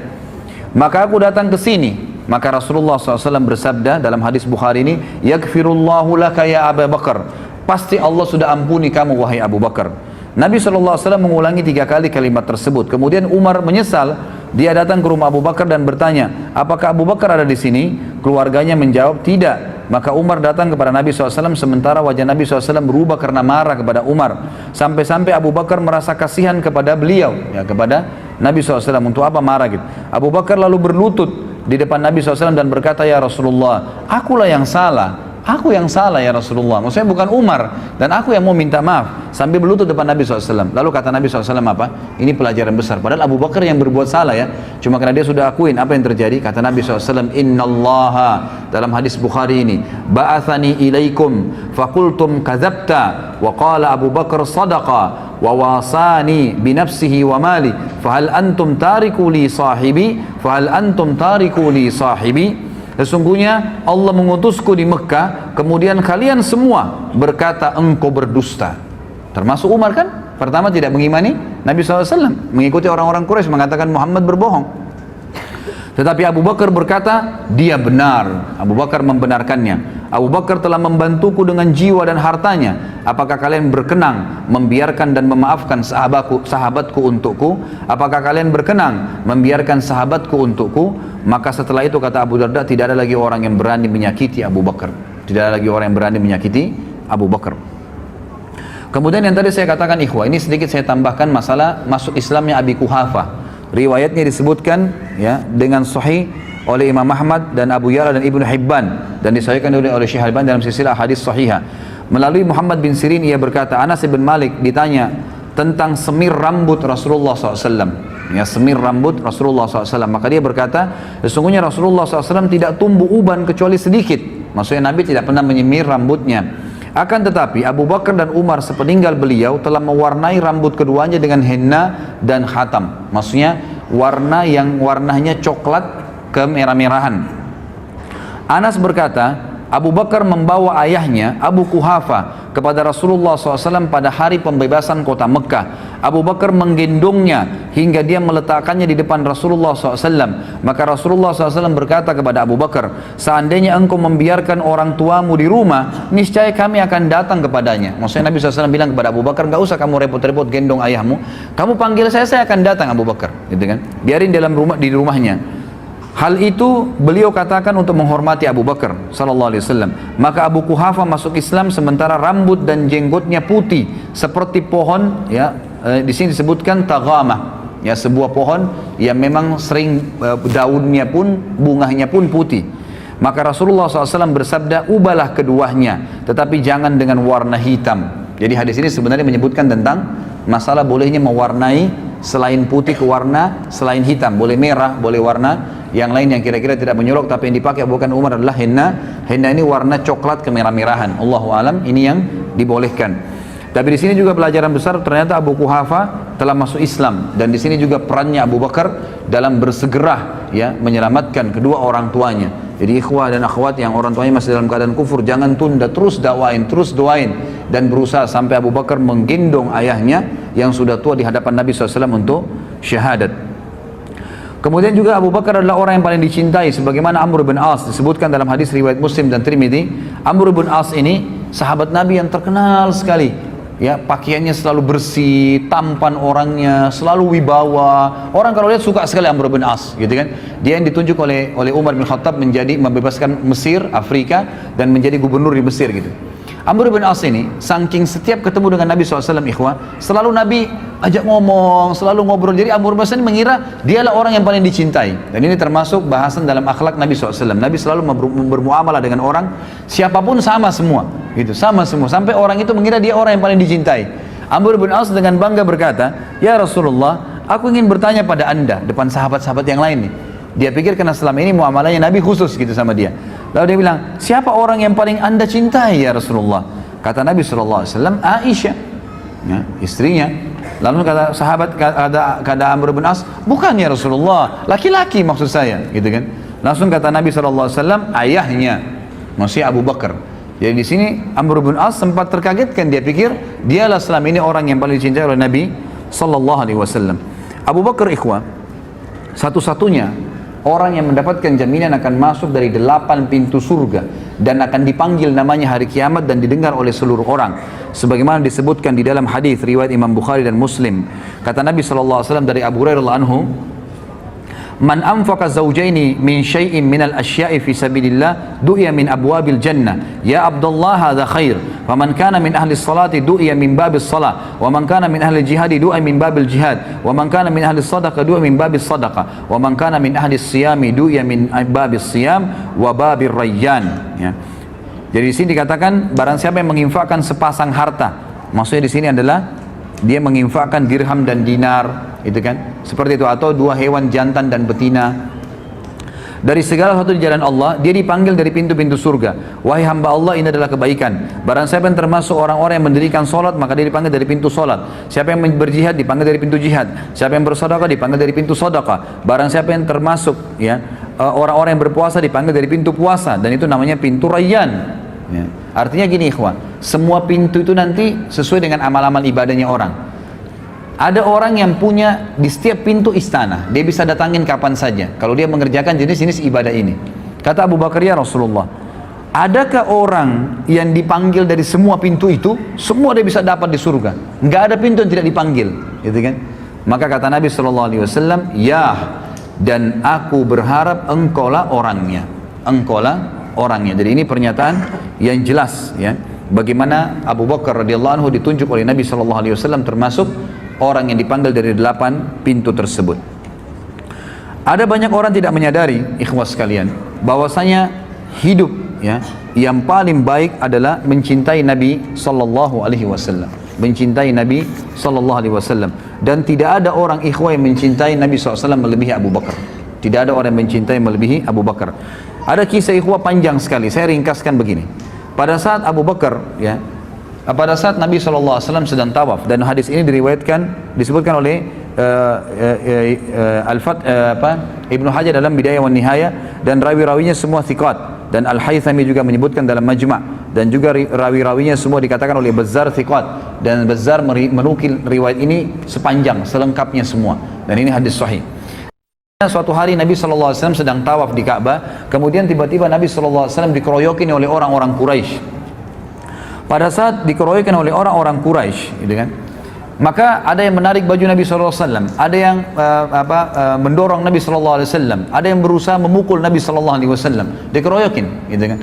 Maka aku datang ke sini, maka Rasulullah SAW bersabda dalam hadis Bukhari ini, yaghfirullahu laka ya Abu Bakar, pasti Allah sudah ampuni kamu wahai Abu Bakar. Nabi SAW mengulangi 3 kali kalimat tersebut. Kemudian Umar menyesal, dia datang ke rumah Abu Bakar dan bertanya, apakah Abu Bakar ada di sini? Keluarganya menjawab, tidak. Maka Umar datang kepada Nabi SAW, sementara wajah Nabi SAW berubah karena marah kepada Umar. Sampai-sampai Abu Bakar merasa kasihan kepada beliau, ya, kepada Nabi SAW. Untuk apa marah gitu? Abu Bakar lalu berlutut di depan Nabi SAW dan berkata, ya Rasulullah, akulah yang salah. Aku yang salah ya Rasulullah, maksudnya bukan Umar, dan aku yang mau minta maaf, sambil berlutut depan Nabi SAW. Lalu kata Nabi SAW apa? Ini pelajaran besar, padahal Abu Bakar yang berbuat salah ya, cuma karena dia sudah akuin apa yang terjadi. Kata Nabi SAW, innallaha, dalam hadis Bukhari ini, ba'athani ilaikum fakultum kadzabta wa qala Abu Bakar sadaqa wa wasani binafsihi wa mali fahal antum tariku li sahibi fahal antum tariku li sahibi. Sesungguhnya Allah mengutusku di Mekah, kemudian kalian semua berkata engkau berdusta. Termasuk Umar kan? Pertama tidak mengimani Nabi SAW, mengikuti orang-orang Quraisy mengatakan Muhammad berbohong. Tetapi Abu Bakar berkata, dia benar. Abu Bakar membenarkannya. Abu Bakar telah membantuku dengan jiwa dan hartanya. Apakah kalian berkenan membiarkan dan memaafkan sahabatku untukku? Apakah kalian berkenan membiarkan sahabatku untukku? Maka setelah itu kata Abu Darda, tidak ada lagi orang yang berani menyakiti Abu Bakar. Tidak ada lagi orang yang berani menyakiti Abu Bakar. Kemudian yang tadi saya katakan ikhwah, ini sedikit saya tambahkan masalah masuk Islamnya Abi Quhafah. Riwayatnya disebutkan ya dengan sahih oleh Imam Ahmad dan Abu Ya'la dan Ibnu Hibban, dan disahihkan oleh Syekh Al-Albani dalam silsilah hadis sahihah. Melalui Muhammad bin Sirin ia berkata, Anas bin Malik ditanya tentang semir rambut Rasulullah SAW. ya, semir rambut Rasulullah SAW. Maka dia berkata, sesungguhnya Rasulullah SAW tidak tumbuh uban kecuali sedikit. Maksudnya Nabi tidak pernah menyemir rambutnya. Akan tetapi Abu Bakar dan Umar sepeninggal beliau telah mewarnai rambut keduanya dengan henna dan khatam. Maksudnya warna yang warnanya coklat kemerah-merahan. Anas berkata, Abu Bakar membawa ayahnya Abu Kuhafa kepada Rasulullah SAW pada hari pembebasan kota Mekah. Abu Bakar menggendongnya hingga dia meletakkannya di depan Rasulullah SAW. Maka Rasulullah SAW berkata kepada Abu Bakar, seandainya engkau membiarkan orang tuamu di rumah, niscaya kami akan datang kepadanya. Maksudnya Nabi SAW bilang kepada Abu Bakar, nggak usah kamu repot-repot gendong ayahmu, kamu panggil saya akan datang Abu Bakar, gitu kan? Biarin dalam rumah, di rumahnya. Hal itu beliau katakan untuk menghormati Abu Bakar sallallahu alaihi wasallam. Maka Abu Kuhafa masuk Islam sementara rambut dan jenggotnya putih seperti pohon, ya, di sini disebutkan taghamah, ya, sebuah pohon yang memang sering daunnya pun bunganya pun putih. Maka Rasulullah SAW bersabda, ubahlah keduanya, tetapi jangan dengan warna hitam. Jadi hadis ini sebenarnya menyebutkan tentang masalah bolehnya mewarnai selain putih ke warna selain hitam, boleh merah, boleh warna yang lain yang kira-kira tidak menyolok, tapi yang dipakai bukan Umar adalah henna. Henna ini warna coklat kemerah-merahan. Allahu alam, ini yang dibolehkan. Tapi di sini juga pelajaran besar, ternyata Abu Kuhafa telah masuk Islam, dan di sini juga perannya Abu Bakar dalam bersegera, ya, menyelamatkan kedua orang tuanya. Jadi ikhwah dan akhwat yang orang tuanya masih dalam keadaan kufur, jangan tunda, terus dakwain, terus doain, dan berusaha sampai Abu Bakar menggendong ayahnya yang sudah tua di hadapan Nabi SAW untuk syahadat. Kemudian juga Abu Bakar adalah orang yang paling dicintai, sebagaimana Amr bin As disebutkan dalam hadis riwayat Muslim dan Tirmidzi. Amr bin As ini sahabat Nabi yang terkenal sekali, ya, pakaiannya selalu bersih, tampan orangnya, selalu wibawa. Orang kalau lihat suka sekali Amr bin As, gitu kan? Dia yang ditunjuk oleh Umar bin Khattab menjadi membebaskan Mesir, Afrika, dan menjadi gubernur di Mesir, gitu. Amr bin As ini, saking setiap ketemu dengan Nabi SAW, ikhwah, selalu Nabi ajak ngomong, selalu ngobrol. Jadi Amr bin As ini mengira dialah orang yang paling dicintai. Dan ini termasuk bahasan dalam akhlak Nabi SAW. Nabi selalu bermuamalah dengan orang, siapapun sama semua, gitu, sama semua. Sampai orang itu mengira dia orang yang paling dicintai. Amr bin As dengan bangga berkata, ya Rasulullah, aku ingin bertanya pada anda, depan sahabat-sahabat yang lain nih. Dia pikir karena selama ini muamalahnya Nabi khusus gitu sama dia. Lalu dia bilang, siapa orang yang paling anda cintai ya Rasulullah? Kata Nabi SAW, Aisyah, ya, istrinya. Lalu kata sahabat, kata Amr bin As, bukan ya Rasulullah, laki-laki maksud saya, gitu kan? Langsung kata Nabi SAW, ayahnya, maksudnya Abu Bakar. Jadi di sini Amr bin As sempat terkagetkan, dia pikir dialah selama ini orang yang paling dicintai oleh Nabi SAW. Abu Bakar, ikhwah, satu-satunya orang yang mendapatkan jaminan akan masuk dari 8 pintu surga dan akan dipanggil namanya hari kiamat dan didengar oleh seluruh orang, sebagaimana disebutkan di dalam hadis riwayat Imam Bukhari dan Muslim. Kata Nabi SAW dari Abu Hurairah radhiyallahu anhu, man anfaqa zawjaini min syai'in minal asya'i fi sabilillah du'iya min abwabil jannah ya Abdullah hadha khair faman kana min ahli salati du'iya min babis salah wa man kana min ahli jihadi du'iya min babil jihad wa man kana min ahli sadaqah du'iya min babis sadaqah wa man kana min ahli siyami du'iya min babis siyam wa babir rayyan, ya. Jadi di sini dikatakan barang siapa yang menginfakkan sepasang harta, maksudnya di sini adalah dia menginfakkan dirham dan dinar, itu kan, seperti itu, atau 2 hewan jantan dan betina dari segala sesuatu di jalan Allah, dia dipanggil dari pintu-pintu surga. Wahai hamba Allah, ini adalah kebaikan. Barang siapa yang termasuk orang-orang yang mendirikan solat, maka dia dipanggil dari pintu solat. Siapa yang berjihad dipanggil dari pintu jihad. Siapa yang bersedekah dipanggil dari pintu sedekah. Barang siapa yang termasuk, ya, orang-orang yang berpuasa dipanggil dari pintu puasa, dan itu namanya pintu rayyan, ya. Artinya gini ikhwan, semua pintu itu nanti sesuai dengan amal-amal ibadahnya orang. Ada orang yang punya di setiap pintu istana, dia bisa datangin kapan saja kalau dia mengerjakan jenis-jenis ibadah ini. Kata Abu Bakar, ya Rasulullah, adakah orang yang dipanggil dari semua pintu itu, semua dia bisa dapat di surga? Nggak ada pintu yang tidak dipanggil, gitu kan? Maka kata Nabi SAW, ya, dan aku berharap engkaulah orangnya, engkaulah orangnya. Jadi ini pernyataan yang jelas, ya, bagaimana Abu Bakar radhiyallahu anhu ditunjuk oleh Nabi SAW termasuk orang yang dipanggil dari 8 pintu tersebut. Ada banyak orang tidak menyadari, ikhwas sekalian, bahwasanya hidup, ya, yang paling baik adalah mencintai Nabi SAW. mencintai Nabi sallallahu alaihi wasallam. Dan tidak ada orang ikhwah yang mencintai Nabi SAW melebihi Abu Bakar. Tidak ada orang yang mencintai melebihi Abu Bakar. Ada kisah ikhwah panjang sekali, saya ringkaskan begini. Pada saat Abu Bakar, ya, pada saat Nabi SAW sedang tawaf, dan hadis ini disebutkan oleh Ibnu Hajar dalam Bidayah wan Nihayah, dan rawi-rawinya semua thiqat, dan Al-Haythami juga menyebutkan dalam Majma', dan juga rawi-rawinya semua dikatakan oleh Bazzar thiqat, dan Bazzar menukil riwayat ini sepanjang, selengkapnya semua, dan ini hadis sahih. Suatu hari Nabi SAW sedang tawaf di Ka'bah, kemudian tiba-tiba Nabi SAW dikeroyokin oleh orang-orang Quraisy. Pada saat dikeroyokin oleh orang-orang Quraisy, gitu kan, maka ada yang menarik baju Nabi SAW, ada yang mendorong Nabi SAW, ada yang berusaha memukul Nabi SAW, dikeroyokin, gitu kan.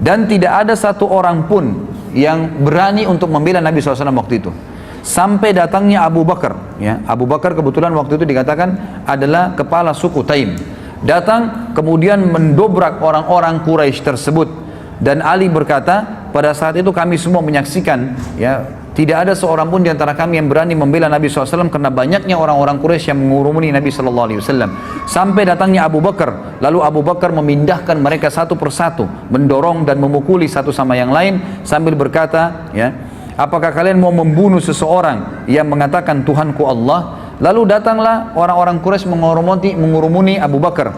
Dan tidak ada satu orang pun yang berani untuk membela Nabi SAW waktu itu. Sampai datangnya Abu Bakar, ya. Abu Bakar kebetulan waktu itu dikatakan adalah kepala suku Taim. Datang kemudian mendobrak orang-orang Quraisy tersebut. Dan Ali berkata, pada saat itu kami semua menyaksikan, ya, tidak ada seorang pun di antara kami yang berani membela Nabi SAW karena banyaknya orang-orang Quraisy yang mengurumuni Nabi SAW. Sampai datangnya Abu Bakar, lalu Abu Bakar memindahkan mereka satu persatu, mendorong dan memukuli satu sama yang lain sambil berkata, ya, apakah kalian mau membunuh seseorang yang mengatakan Tuhanku Allah? Lalu datanglah orang-orang Quraisy mengurumuni Abu Bakar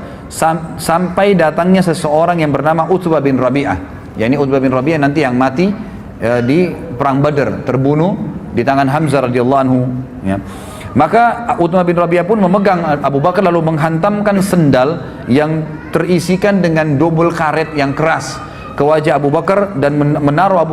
sampai datangnya seseorang yang bernama Utbah bin Rabi'ah. Yani Utbah bin Rabi'ah nanti yang mati di perang Badar, terbunuh di tangan Hamzah radhiyallahu anhu, ya. Maka Utbah bin Rabi'ah pun memegang Abu Bakar lalu menghantamkan sendal yang terisikan dengan dobel karet yang keras ke wajah Abu Bakar dan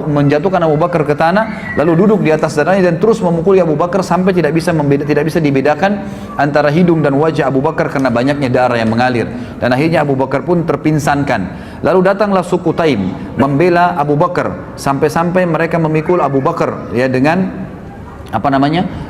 menjatuhkan Abu Bakar ke tanah, lalu duduk di atas dadanya dan terus memukuli Abu Bakar sampai tidak bisa dibedakan antara hidung dan wajah Abu Bakar karena banyaknya darah yang mengalir, dan akhirnya Abu Bakar pun terpinsankan. Lalu datanglah suku Taim membela Abu Bakar sampai-sampai mereka memikul Abu Bakar, ya, dengan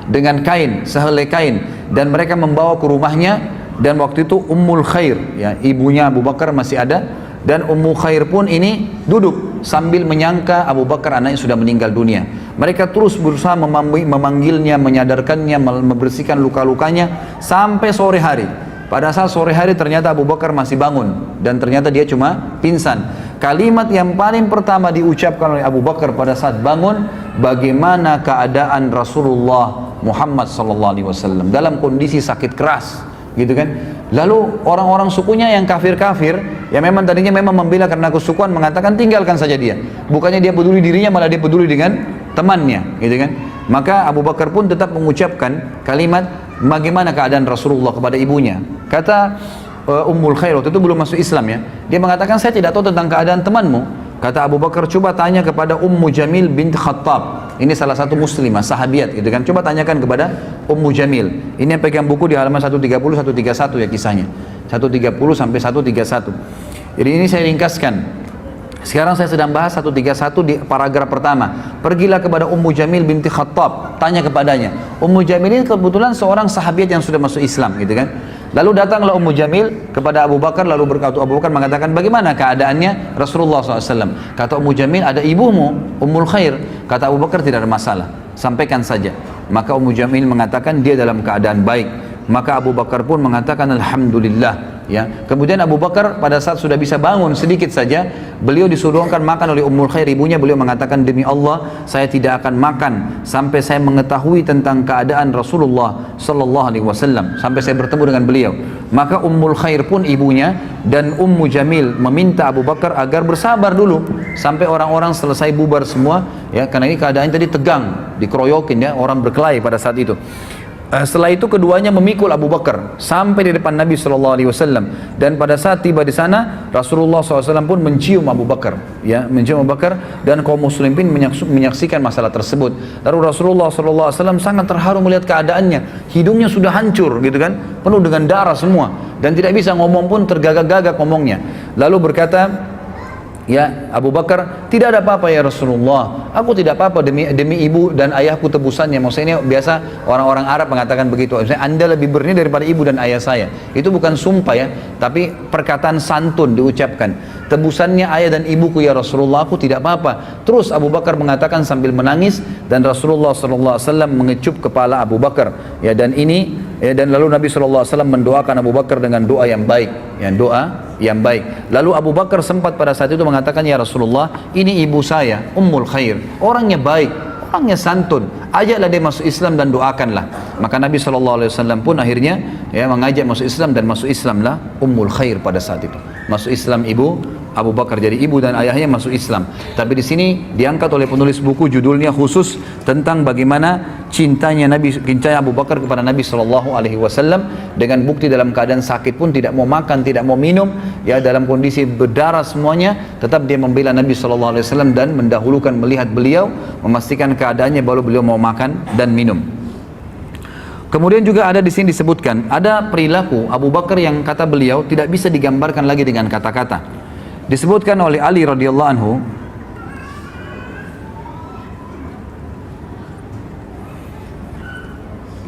dengan kain, sehelai kain, dan mereka membawa ke rumahnya. Dan waktu itu Ummul Khair, ya, ibunya Abu Bakar masih ada, dan Ummu Khair pun ini duduk sambil menyangka Abu Bakar anaknya sudah meninggal dunia. Mereka terus berusaha memanggilnya, menyadarkannya, membersihkan luka-lukanya sampai sore hari. Pada saat sore hari ternyata Abu Bakar masih bangun dan ternyata dia cuma pingsan. Kalimat yang paling pertama diucapkan oleh Abu Bakar pada saat bangun, bagaimana keadaan Rasulullah Muhammad SAW dalam kondisi sakit keras, gitu kan. Lalu orang-orang sukunya yang kafir-kafir, yang memang tadinya memang membela karena kesukuan, mengatakan tinggalkan saja dia. Bukannya dia peduli dirinya, malah dia peduli dengan temannya, gitu kan. Maka Abu Bakar pun tetap mengucapkan kalimat bagaimana keadaan Rasulullah kepada ibunya. Kata Ummul Khair, waktu itu belum masuk Islam, ya. Dia mengatakan, saya tidak tahu tentang keadaan temanmu. Kata Abu Bakar, coba tanya kepada Ummu Jamil bint Khattab. Ini salah satu muslimah, sahabiat, gitu kan. Coba tanyakan kepada Ummu Jamil. Ini yang pegang buku di halaman 130, 131 ya kisahnya. 130 sampai 131. Jadi ini saya ringkaskan. Sekarang saya sedang bahas 131 di paragraf pertama. Pergilah kepada Ummu Jamil binti Khattab, tanya kepadanya. Ummu Jamil ini kebetulan seorang sahabiat yang sudah masuk Islam, gitu kan. Lalu datanglah Ummu Jamil kepada Abu Bakar, lalu berkata, Abu Bakar mengatakan, bagaimana keadaannya Rasulullah SAW? Kata Ummu Jamil, ada ibumu, Ummul Khair. Kata Abu Bakar, tidak ada masalah, sampaikan saja. Maka Ummu Jamil mengatakan dia dalam keadaan baik. Maka Abu Bakar pun mengatakan Alhamdulillah, ya. Kemudian Abu Bakar pada saat sudah bisa bangun sedikit saja, beliau disuruhkan makan oleh Ummul Khair, ibunya. Beliau mengatakan, demi Allah saya tidak akan makan sampai saya mengetahui tentang keadaan Rasulullah Sallallahu Alaihi Wasallam, sampai saya bertemu dengan beliau. Maka Ummul Khair pun ibunya dan Ummu Jamil meminta Abu Bakar agar bersabar dulu sampai orang-orang selesai bubar semua, ya, karena ini keadaannya tadi tegang, dikeroyokin, ya, orang berkelahi pada saat itu. Setelah itu keduanya memikul Abu Bakar sampai di depan Nabi SAW, dan pada saat tiba di sana Rasulullah SAW pun mencium Abu Bakar, ya, mencium Abu Bakar, dan kaum muslimin menyaksikan masalah tersebut. Lalu Rasulullah SAW sangat terharu melihat keadaannya, hidungnya sudah hancur, gitu kan, penuh dengan darah semua, dan tidak bisa ngomong pun, tergagak-gagak ngomongnya. Lalu berkata, Ya, Abu Bakar, tidak ada apa-apa ya Rasulullah. Aku tidak apa-apa demi ibu dan ayahku tebusannya. Maksudnya ini biasa orang-orang Arab mengatakan begitu. Maksudnya Anda lebih berni daripada ibu dan ayah saya. Itu bukan sumpah ya, tapi perkataan santun diucapkan. Tebusannya ayah dan ibuku ya Rasulullah, aku tidak apa-apa. Terus Abu Bakar mengatakan sambil menangis, dan Rasulullah SAW mengecup kepala Abu Bakar. Ya, dan ini ya, dan lalu Nabi SAW mendoakan Abu Bakar dengan doa yang baik, yang doa yang baik. Lalu Abu Bakar sempat pada saat itu mengatakan, ya Rasulullah, ini ibu saya, Ummul Khair, orangnya baik, orangnya santun, ajaklah dia masuk Islam dan doakanlah. Maka Nabi SAW pun akhirnya ya mengajak masuk Islam, dan masuk Islamlah Ummul Khair pada saat itu. Masuk Islam ibu Abu Bakar, jadi ibu dan ayahnya masuk Islam. Tapi di sini diangkat oleh penulis buku, judulnya khusus tentang bagaimana cintanya Abu Bakar kepada Nabi SAW, dengan bukti dalam keadaan sakit pun tidak mau makan, tidak mau minum, ya dalam kondisi berdarah semuanya, tetap dia membela Nabi SAW dan mendahulukan melihat beliau, memastikan keadaannya baru beliau mau makan dan minum. Kemudian juga ada di sini disebutkan ada perilaku Abu Bakar yang kata beliau tidak bisa digambarkan lagi dengan kata-kata. Disebutkan oleh Ali radhiyallahu anhu,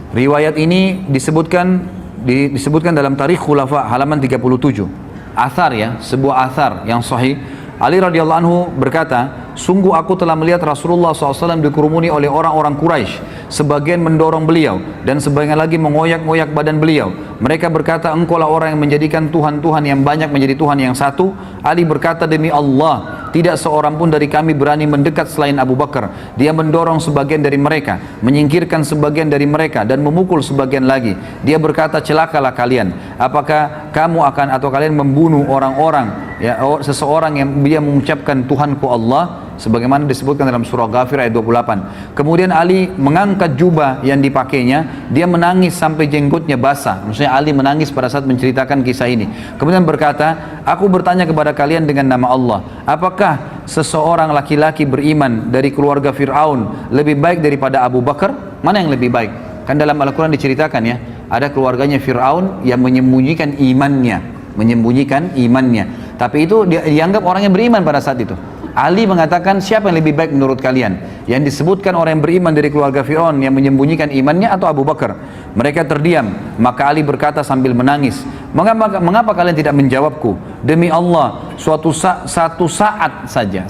riwayat ini disebutkan dalam Tarikh Khulafa halaman 37. Athar ya, sebuah athar yang sahih. Ali radhiyallahu anhu berkata, sungguh aku telah melihat Rasulullah SAW dikerumuni oleh orang-orang Quraisy. Sebagian mendorong beliau dan sebagian lagi mengoyak-ngoyak badan beliau. Mereka berkata, engkaulah orang yang menjadikan Tuhan-Tuhan yang banyak menjadi Tuhan yang satu. Ali berkata, demi Allah, tidak seorang pun dari kami berani mendekat selain Abu Bakar. Dia mendorong sebagian dari mereka, menyingkirkan sebagian dari mereka, dan memukul sebagian lagi. Dia berkata, celakalah kalian. Apakah kamu akan atau kalian membunuh orang-orang, ya, seseorang yang dia mengucapkan Tuhanku Allah, sebagaimana disebutkan dalam surah Ghafir ayat 28. Kemudian Ali mengangkat jubah yang dipakainya, dia menangis sampai jenggotnya basah. Maksudnya Ali menangis pada saat menceritakan kisah ini. Kemudian berkata, aku bertanya kepada kalian dengan nama Allah, apakah seseorang laki-laki beriman dari keluarga Fir'aun lebih baik daripada Abu Bakar? Mana yang lebih baik? Kan dalam Al-Quran diceritakan ya, ada keluarganya Fir'aun yang menyembunyikan imannya. Tapi itu dianggap orang yang beriman pada saat itu. Ali mengatakan, siapa yang lebih baik menurut kalian? Yang disebutkan orang yang beriman dari keluarga Fir'aun yang menyembunyikan imannya atau Abu Bakar? Mereka terdiam. Maka Ali berkata sambil menangis, mengapa kalian tidak menjawabku? Demi Allah, satu saat saja,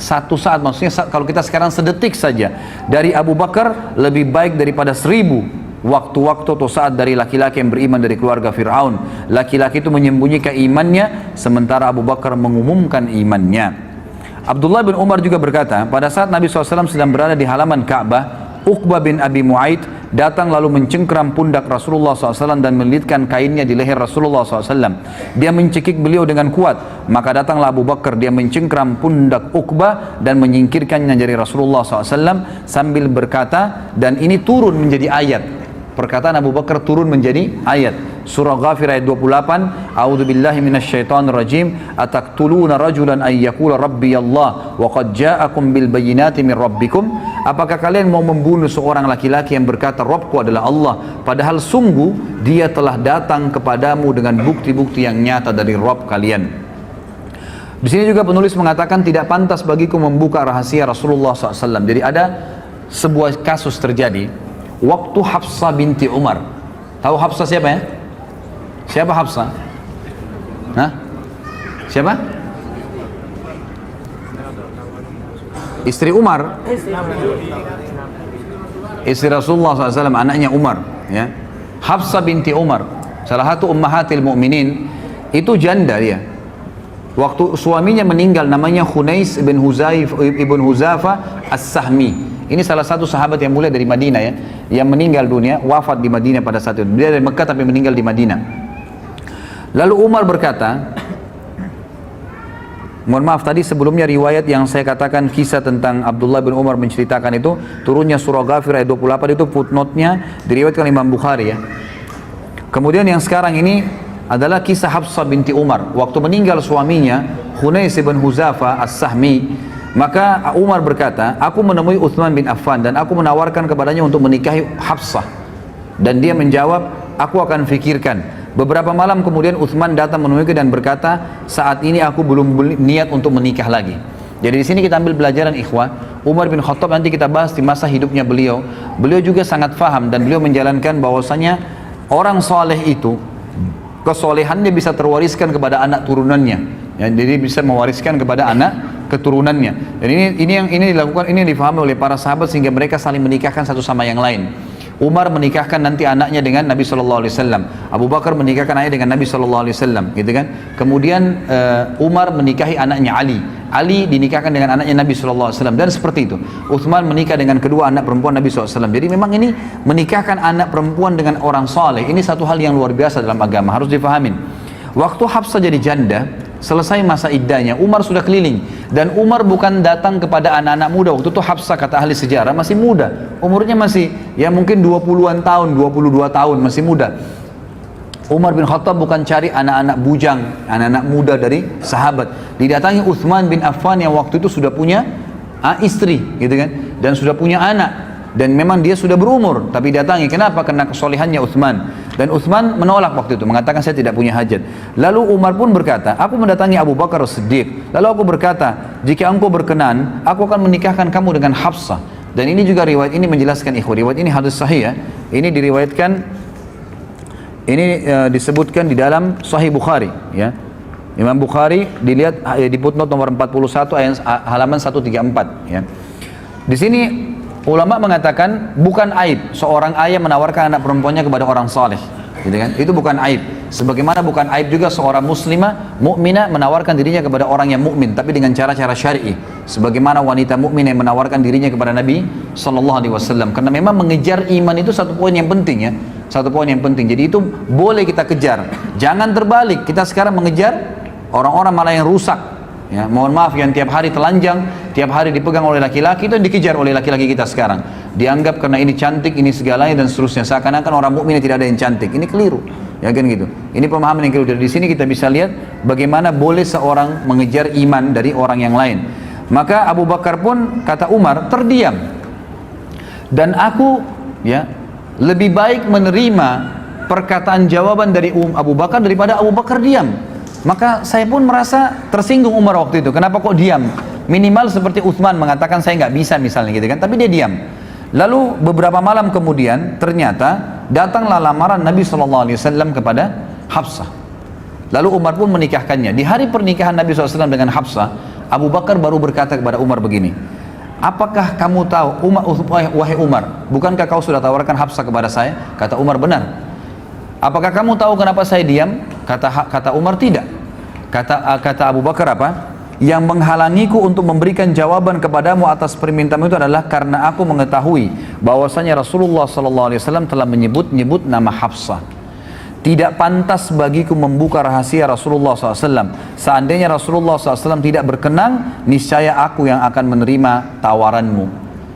maksudnya kalau kita sekarang sedetik saja, dari Abu Bakar lebih baik daripada 1000 waktu-waktu atau saat dari laki-laki yang beriman dari keluarga Fir'aun. Laki-laki itu menyembunyikan imannya, sementara Abu Bakar mengumumkan imannya. Abdullah bin Umar juga berkata, pada saat Nabi SAW sedang berada di halaman Ka'bah, Uqbah bin Abi Mu'aid datang lalu mencengkram pundak Rasulullah SAW dan melilitkan kainnya di leher Rasulullah SAW. Dia mencekik beliau dengan kuat. Maka datanglah Abu Bakar, dia mencengkram pundak Uqbah dan menyingkirkannya dari Rasulullah SAW sambil berkata, dan ini turun menjadi ayat. Perkataan Abu Bakar turun menjadi ayat. Surah Ghafir ayat 28, A'udzu billahi minasyaitonir rajim, ataqtuluna rajulan ay yaqula rabbi Allah wa qad ja'akum bil bayyinati min rabbikum. Apakah kalian mau membunuh seorang laki-laki yang berkata Rabbku adalah Allah, padahal sungguh dia telah datang kepadamu dengan bukti-bukti yang nyata dari Rabb kalian. Di sini juga penulis mengatakan tidak pantas bagiku membuka rahasia Rasulullah SAW. Jadi ada sebuah kasus terjadi waktu Hafsah binti Umar. Tahu Hafsah siapa ya? Siapa Hafsah? Hah? Siapa? Istri Umar. Istri Rasulullah SAW, anaknya Umar. Ya. Hafsah binti Umar, salah satu ummahatil mu'minin, itu janda dia. Waktu suaminya meninggal, namanya Khunais ibn Huzafa As-Sahmi. Ini salah satu sahabat yang mulia dari Madinah ya, yang meninggal dunia, wafat di Madinah pada saat itu. Dia dari Mekah tapi meninggal di Madinah. Lalu Umar berkata, mohon maaf tadi sebelumnya riwayat yang saya katakan kisah tentang Abdullah bin Umar menceritakan itu, turunnya surah Ghafir ayat 28 itu footnote-nya diriwayatkan Imam Bukhari ya. Kemudian yang sekarang ini adalah kisah Hafsah binti Umar. Waktu meninggal suaminya, Khunais bin Huzafa As-Sahmi, maka Umar berkata, aku menemui Uthman bin Affan dan aku menawarkan kepadanya untuk menikahi Hafsah. Dan dia menjawab, aku akan fikirkan. Beberapa malam kemudian Uthman datang menemuiku dan berkata, saat ini aku belum niat untuk menikah lagi. Jadi di sini kita ambil pelajaran ikhwah. Umar bin Khattab nanti kita bahas di masa hidupnya beliau. Beliau juga sangat faham dan beliau menjalankan bahwasanya orang soleh itu kesolehannya bisa terwariskan kepada anak turunannya. Ya, jadi bisa mewariskan kepada anak keturunannya. Dan ini dilakukan, ini difahami oleh para sahabat sehingga mereka saling menikahkan satu sama yang lain. Umar menikahkan nanti anaknya dengan Nabi SAW, Abu Bakar menikahkan anaknya dengan Nabi SAW, gitu kan? Kemudian Umar menikahi anaknya Ali dinikahkan dengan anaknya Nabi SAW, dan seperti itu. Uthman menikah dengan kedua anak perempuan Nabi SAW. Jadi memang ini menikahkan anak perempuan dengan orang saleh, ini satu hal yang luar biasa dalam agama, harus difahamin. Waktu Hafsah jadi janda, selesai masa iddahnya, Umar sudah keliling. Dan Umar bukan datang kepada anak-anak muda. Waktu itu Hafsah kata ahli sejarah masih muda. Umurnya masih ya mungkin 20-an tahun, 22 tahun, masih muda. Umar bin Khattab bukan cari anak-anak bujang, anak-anak muda dari sahabat. Didatangi Uthman bin Affan yang waktu itu sudah punya istri, gitu kan? Dan sudah punya anak. Dan memang dia sudah berumur, tapi datangi. Kenapa? Karena kesolehannya Uthman. Dan Uthman menolak waktu itu, mengatakan saya tidak punya hajat. Lalu Umar pun berkata, aku mendatangi Abu Bakar As-Siddiq. Lalu aku berkata, jika engkau berkenan, aku akan menikahkan kamu dengan Hafsah. Dan ini juga riwayat ini menjelaskan ikhwah. Riwayat ini hadis sahih ya. Ini diriwayatkan, ini disebutkan di dalam Sahih Bukhari ya. Imam Bukhari dilihat di footnote nomor 41 ayat halaman 134 ya. Di sini ulama mengatakan bukan aib seorang ayah menawarkan anak perempuannya kepada orang saleh, gitu kan? Itu bukan aib. Sebagaimana bukan aib juga seorang muslimah mukminah menawarkan dirinya kepada orang yang mukmin, tapi dengan cara-cara syar'i. Sebagaimana wanita mukmin yang menawarkan dirinya kepada Nabi Sallallahu Alaihi Wasallam. Karena memang mengejar iman itu satu poin yang penting ya, satu poin yang penting. Jadi itu boleh kita kejar. Jangan terbalik. Kita sekarang mengejar orang-orang malah yang rusak. Ya, mohon maaf yang tiap hari telanjang, tiap hari dipegang oleh laki-laki, itu yang dikejar oleh laki-laki kita sekarang. Dianggap karena ini cantik, ini segalanya dan seterusnya. Seakan-akan orang mukmin tidak ada yang cantik. Ini keliru. Ya kan gitu. Ini pemahaman yang keliru. Dari sini kita bisa lihat bagaimana boleh seorang mengejar iman dari orang yang lain. Maka Abu Bakar pun kata Umar terdiam. Dan aku ya lebih baik menerima perkataan jawaban dari Abu Bakar daripada Abu Bakar diam. Maka saya pun merasa tersinggung Umar waktu itu. Kenapa kok diam? Minimal seperti Uthman mengatakan saya nggak bisa misalnya gitu kan. Tapi dia diam. Lalu beberapa malam kemudian ternyata datanglah lamaran Nabi SAW kepada Hafsah. Lalu Umar pun menikahkannya. Di hari pernikahan Nabi SAW dengan Hafsah, Abu Bakar baru berkata kepada Umar begini. Apakah kamu tahu, wahai Umar, bukankah kau sudah tawarkan Hafsah kepada saya? Kata Umar, benar. Apakah kamu tahu kenapa saya diam? Kata Umar, tidak. Kata Abu Bakar apa? Yang menghalangiku untuk memberikan jawaban kepadamu atas permintaanmu itu adalah karena aku mengetahui bahwasanya Rasulullah SAW telah menyebut nama Hafsah. Tidak pantas bagiku membuka rahasia Rasulullah SAW. Seandainya Rasulullah SAW tidak berkenan, niscaya aku yang akan menerima tawaranmu.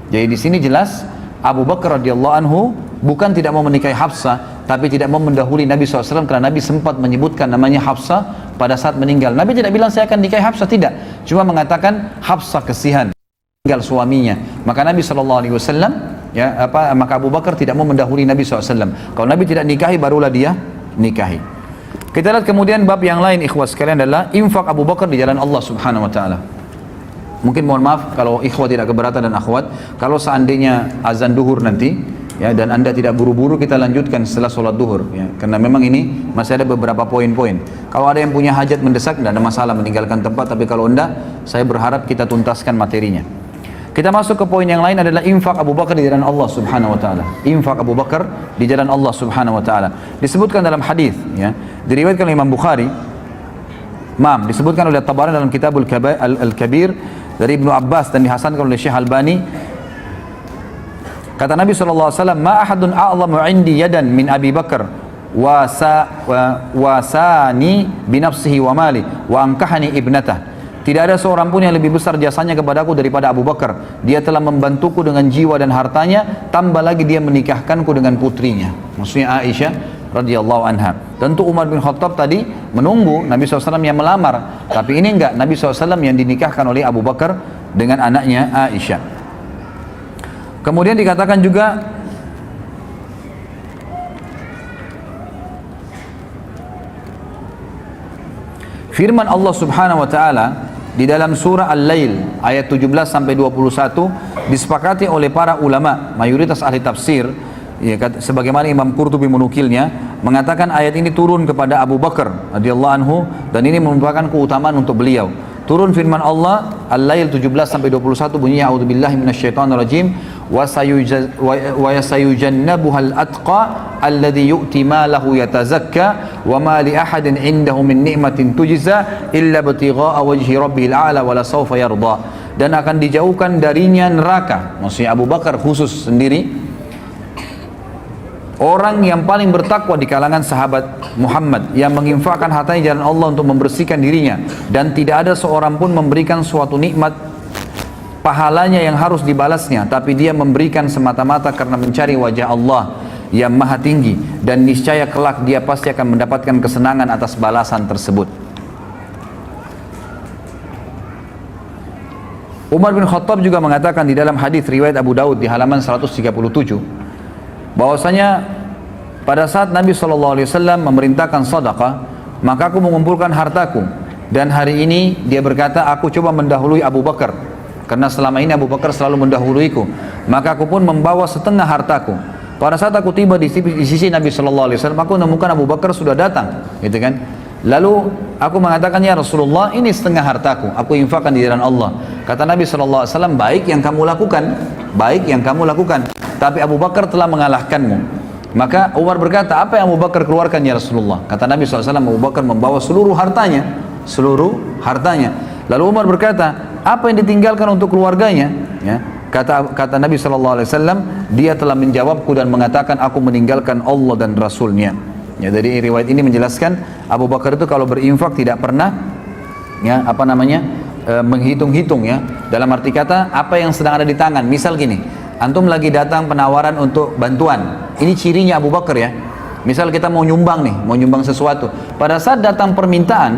Jadi di sini jelas Abu Bakar radhiyallahu anhu bukan tidak mau menikahi Hafsah, tapi tidak mau mendahului Nabi SAW karena Nabi sempat menyebutkan namanya Hafsah pada saat meninggal. Nabi tidak bilang saya akan nikahi Hafsah, tidak. Cuma mengatakan Hafsah kesihan, meninggal suaminya. Maka Nabi SAW, maka Abu Bakar tidak mau mendahului Nabi SAW. Kalau Nabi tidak nikahi, barulah dia nikahi. Kita lihat kemudian bab yang lain ikhwah sekalian adalah infak Abu Bakar di jalan Allah Subhanahu Wa Taala. Mungkin mohon maaf kalau ikhwah tidak keberatan dan akhwat, kalau seandainya azan duhur nanti, ya, dan anda tidak buru-buru, kita lanjutkan setelah sholat duhur ya, karena memang ini masih ada beberapa poin-poin. Kalau ada yang punya hajat mendesak tidak ada masalah meninggalkan tempat, tapi kalau enggak, saya berharap kita tuntaskan materinya. Kita masuk ke poin yang lain adalah infak Abu Bakar di jalan Allah Subhanahu Wa Taala. Infak Abu Bakar di jalan Allah Subhanahu Wa Taala disebutkan dalam hadis ya, diriwayatkan oleh Imam Bukhari, disebutkan oleh Tabarani dalam Kitabul Al-Kabir dari Ibnu Abbas dan dihasankan oleh Syekh Albani. Kata Nabi SAW, ma ahadun a'lamu indi yadan min Abi Bakar wasani binafsihi wa mali wa ankahani ibnatah. Tidak ada seorang pun yang lebih besar jasanya kepadaku daripada Abu Bakar. Dia telah membantuku dengan jiwa dan hartanya, tambah lagi dia menikahkanku dengan putrinya, maksudnya Aisyah radhiyallahu anha. Tentu Umar bin Khattab tadi menunggu Nabi SAW yang melamar, tapi ini enggak, Nabi SAW yang dinikahkan oleh Abu Bakar dengan anaknya Aisyah. Kemudian dikatakan juga firman Allah Subhanahu Wa Taala di dalam surah Al-Lail ayat 17 sampai 21 disepakati oleh para ulama, mayoritas ahli tafsir, ya, sebagaimana Imam Qurtubi menukilnya, mengatakan ayat ini turun kepada Abu Bakar radhiyallahu anhu dan ini merupakan keutamaan untuk beliau. Turun firman Allah Al-Lail 17 sampai 21 bunyinya a'udzubillahi minasyaitonirrajim wa sayujannabuhal atqa alladhi yu'ti malahu yatazakka wa ma li ahadin indahu min ni'matin tujza illa ibtigha'a wajhi rabbihil a'la wa la sawfa yarda. Dan akan dijauhkan darinya neraka, maksudnya Abu Bakar khusus sendiri, orang yang paling bertakwa di kalangan sahabat Muhammad yang menginfakkan hartanya jalan Allah untuk membersihkan dirinya, dan tidak ada seorang pun memberikan suatu nikmat pahalanya yang harus dibalasnya, tapi dia memberikan semata-mata karena mencari wajah Allah yang maha tinggi, dan niscaya kelak dia pasti akan mendapatkan kesenangan atas balasan tersebut. Umar bin Khattab juga mengatakan di dalam hadis riwayat Abu Daud di halaman 137 bahwasanya pada saat Nabi SAW memerintahkan sedekah, maka aku mengumpulkan hartaku, dan hari ini dia berkata aku coba mendahului Abu Bakar karena selama ini Abu Bakar selalu mendahuluiku, maka aku pun membawa setengah hartaku. Pada saat aku tiba di sisi Nabi SAW, aku menemukan Abu Bakar sudah datang, gitu kan. Lalu aku mengatakan, ya Rasulullah, ini setengah hartaku, aku infakkan di jalan Allah. Kata Nabi SAW, baik yang kamu lakukan, baik yang kamu lakukan, tapi Abu Bakar telah mengalahkanmu. Maka Umar berkata, apa yang Abu Bakar keluarkan ya Rasulullah? Kata Nabi SAW, Abu Bakar membawa seluruh hartanya, seluruh hartanya. Lalu Umar berkata, apa yang ditinggalkan untuk keluarganya? Ya. Kata Nabi SAW, dia telah menjawabku dan mengatakan, aku meninggalkan Allah dan Rasulnya. Ya, dari riwayat ini menjelaskan Abu Bakar itu kalau berinfak tidak pernah menghitung-hitung, ya. Dalam arti kata apa yang sedang ada di tangan. Misal gini, antum lagi datang penawaran untuk bantuan, ini cirinya Abu Bakar, ya. Misal kita mau nyumbang nih, mau nyumbang sesuatu, pada saat datang permintaan,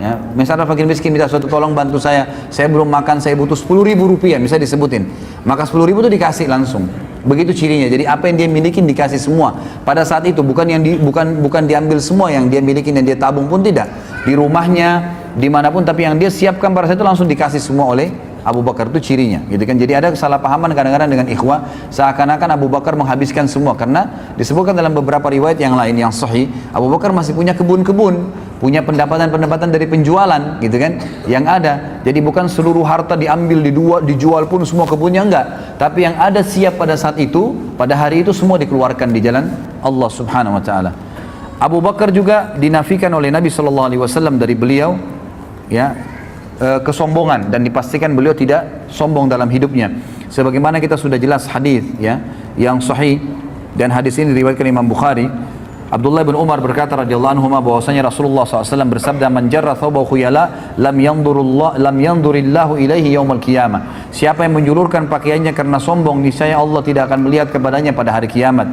ya, misalnya fakir miskin minta sesuatu, tolong bantu saya belum makan, saya butuh 10.000 rupiah, misalnya disebutin, maka 10.000 itu dikasih langsung. Begitu cirinya. Jadi apa yang dia miliki dikasih semua pada saat itu, bukan diambil semua yang dia miliki dan dia tabung pun tidak, di rumahnya dimanapun, tapi yang dia siapkan pada saat itu langsung dikasih semua oleh Abu Bakar. Itu cirinya, gitu kan. Jadi ada kesalahpahaman kadang-kadang dengan ikhwah, seakan-akan Abu Bakar menghabiskan semua, karena disebutkan dalam beberapa riwayat yang lain yang sahih, Abu Bakar masih punya kebun-kebun, punya pendapatan-pendapatan dari penjualan, gitu kan, yang ada. Jadi bukan seluruh harta diambil, dijual pun semua kebunnya, enggak, tapi yang ada siap pada saat itu, pada hari itu semua dikeluarkan di jalan Allah Subhanahu wa taala. Abu Bakar juga dinafikan oleh Nabi SAW dari beliau, ya, kesombongan, dan dipastikan beliau tidak sombong dalam hidupnya, sebagaimana kita sudah jelas hadis, ya, yang sahih, dan hadis ini diriwayatkan Imam Bukhari. Abdullah bin Umar berkata radhiyallahu anhu bahwasanya Rasulullah SAW bersabda, man jarra thawbahu khuyala lam yandurillahu ilaihi yaumil qiyamah. Siapa yang menjulurkan pakaiannya karena sombong, niscaya Allah tidak akan melihat kepadanya pada hari kiamat.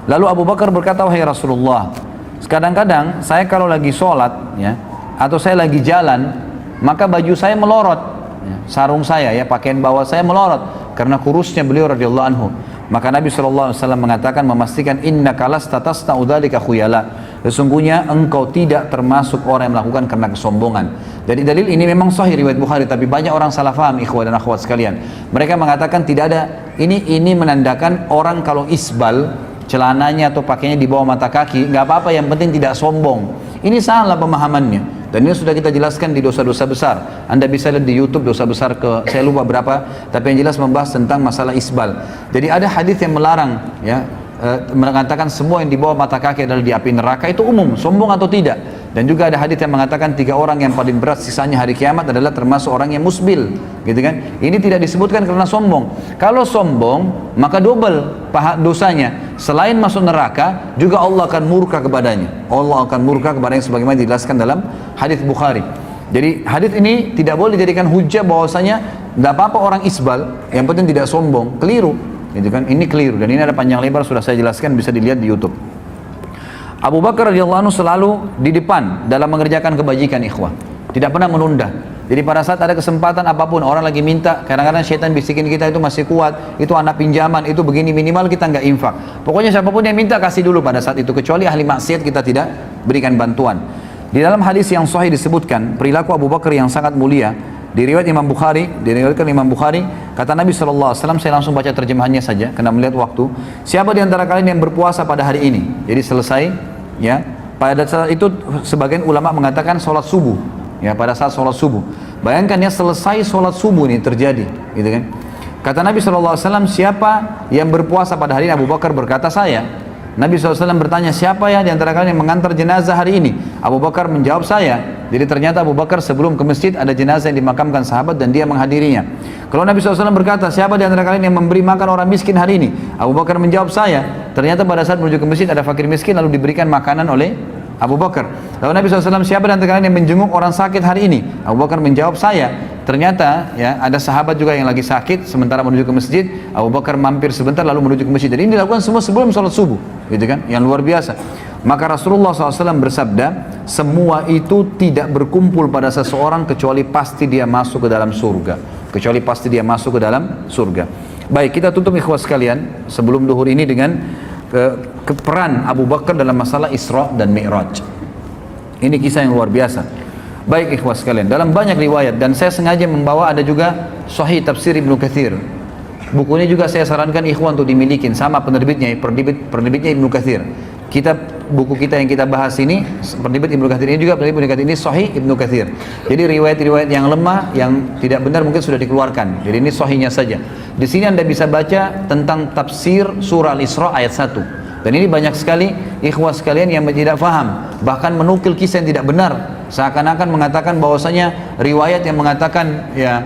Lalu Abu Bakar berkata, wahai Rasulullah, kadang-kadang saya kalau lagi sholat, ya, atau saya lagi jalan, maka baju saya melorot, ya, sarung saya, ya, pakaian bawah saya melorot karena kurusnya beliau radhiyallahu anhu. Maka Nabi SAW mengatakan, memastikan, innaka lasta tasna'u dzalika khuyala, sesungguhnya engkau tidak termasuk orang yang melakukan karena kesombongan. Jadi dalil ini memang sahih riwayat Bukhari, tapi banyak orang salah faham, ikhwah dan akhwat sekalian. Mereka mengatakan tidak ada, ini menandakan orang kalau isbal, celananya atau pakainya di bawah mata kaki, nggak apa-apa, yang penting tidak sombong. Ini salah pemahamannya. Dan ini sudah kita jelaskan di dosa-dosa besar. Anda bisa lihat di YouTube dosa besar saya lupa berapa, tapi yang jelas membahas tentang masalah isbal. Jadi ada hadis yang melarang, ya, mengatakan semua yang di bawah mata kaki adalah di api neraka, itu umum, sombong atau tidak. Dan juga ada hadis yang mengatakan 3 orang yang paling berat sisanya hari kiamat adalah termasuk orang yang musbil, gitu kan. Ini tidak disebutkan karena sombong. Kalau sombong, maka double dosanya. Selain masuk neraka, juga Allah akan murka kepadanya. Allah akan murka kepadanya sebagaimana dijelaskan dalam hadis Bukhari. Jadi hadis ini tidak boleh dijadikan hujah bahwasanya tidak apa-apa orang isbal, yang penting tidak sombong. Keliru, gitu kan. Ini keliru, dan ini ada panjang lebar sudah saya jelaskan, bisa dilihat di YouTube. Abu Bakar radhiyallahu anhu selalu di depan dalam mengerjakan kebajikan, ikhwah, tidak pernah menunda. Jadi pada saat ada kesempatan apapun, orang lagi minta, kadang-kadang syaitan bisikin kita itu masih kuat, itu anak pinjaman, itu begini, minimal kita nggak infak. Pokoknya siapapun yang minta kasih dulu pada saat itu, kecuali ahli maksiat kita tidak berikan bantuan. Di dalam hadis yang sahih disebutkan perilaku Abu Bakar yang sangat mulia, riwayat Imam Bukhari, diriwayatkan Imam Bukhari, kata Nabi SAW, saya langsung baca terjemahannya saja karena melihat waktu. Siapa di antara kalian yang berpuasa pada hari ini? Jadi selesai, ya. Pada saat itu sebagian ulama mengatakan sholat subuh, ya, pada saat sholat subuh. Bayangkan ya, selesai sholat subuh ini terjadi, gitu kan? Kata Nabi SAW, siapa yang berpuasa pada hari ini? Abu Bakar berkata, saya. Nabi SAW bertanya, siapa ya di antara kalian yang mengantar jenazah hari ini? Abu Bakar menjawab, saya. Jadi ternyata Abu Bakar sebelum ke masjid ada jenazah yang dimakamkan sahabat dan dia menghadirinya. Kalau Nabi SAW berkata, siapa di antara kalian yang memberi makan orang miskin hari ini? Abu Bakar menjawab, saya. Ternyata pada saat menuju ke masjid ada fakir miskin lalu diberikan makanan oleh Abu Bakar. Lalu Nabi SAW, siapa di antara kalian yang menjenguk orang sakit hari ini? Abu Bakar menjawab, saya. Ternyata ya ada sahabat juga yang lagi sakit sementara menuju ke masjid, Abu Bakar mampir sebentar lalu menuju ke masjid. Jadi ini dilakukan semua sebelum sholat subuh, gitu kan? Yang luar biasa. Maka Rasulullah SAW bersabda, semua itu tidak berkumpul pada seseorang kecuali pasti dia masuk ke dalam surga. Kecuali pasti dia masuk ke dalam surga. Baik, kita tutup ikhwas sekalian sebelum duhur ini dengan peran Abu Bakar dalam masalah Isra dan Mi'raj. Ini kisah yang luar biasa. Baik ikhwas sekalian, dalam banyak riwayat, dan saya sengaja membawa ada juga Sahih Tafsir Ibnu Katsir. Buku ini juga saya sarankan ikhwan untuk dimiliki, sama penerbitnya Ibnu Katsir. Buku kita yang kita bahas ini, penerbit Ibnu Katsir ini juga, penerbit Ibnu Katsir ini Sahih Ibnu Katsir. Jadi riwayat-riwayat yang lemah, yang tidak benar mungkin sudah dikeluarkan. Jadi ini sahihnya saja. Di sini Anda bisa baca tentang tafsir surah Al-Isra ayat 1. Dan ini banyak sekali ikhwas sekalian yang tidak faham, bahkan menukil kisah yang tidak benar, seakan-akan mengatakan bahwasanya riwayat yang mengatakan ya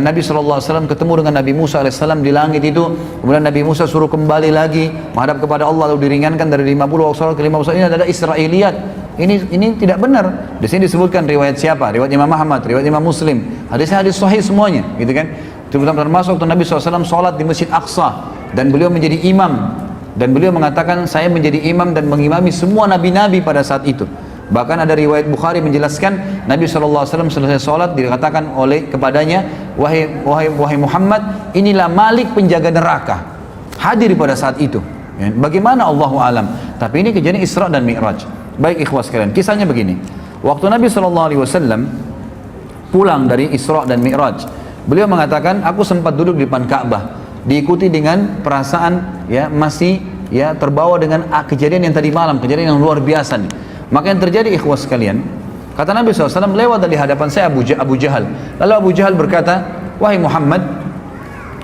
Nabi SAW ketemu dengan Nabi Musa AS di langit itu, kemudian Nabi Musa suruh kembali lagi menghadap kepada Allah lalu diringankan dari 50 waktu sholat ke 50. Ini adalah Israiliyat. Ini tidak benar. Di sini disebutkan riwayat siapa? Riwayat Imam Ahmad, riwayat Imam Muslim. Hadisnya hadis sahih semuanya, gitu kan? Termasuk waktu Nabi SAW sholat di Masjid Aqsa dan beliau menjadi imam. Dan beliau mengatakan, saya menjadi imam dan mengimami semua nabi-nabi pada saat itu. Bahkan ada riwayat Bukhari menjelaskan, Nabi SAW selesai sholat, dikatakan oleh kepadanya, wahai Muhammad, inilah Malik penjaga neraka. Hadir pada saat itu. Ya, bagaimana Allahu alam. Tapi ini kejadian Isra dan Mi'raj. Baik ikhwas sekalian, kisahnya begini. Waktu Nabi SAW pulang dari Isra dan Mi'raj, beliau mengatakan, aku sempat duduk di depan Ka'bah, diikuti dengan perasaan ya masih ya terbawa dengan kejadian yang tadi malam, kejadian yang luar biasa nih. Maka yang terjadi ikhwas sekalian, kata Nabi SAW, lewat dari hadapan saya Abu Jahal. Lalu Abu Jahal berkata, wahai Muhammad,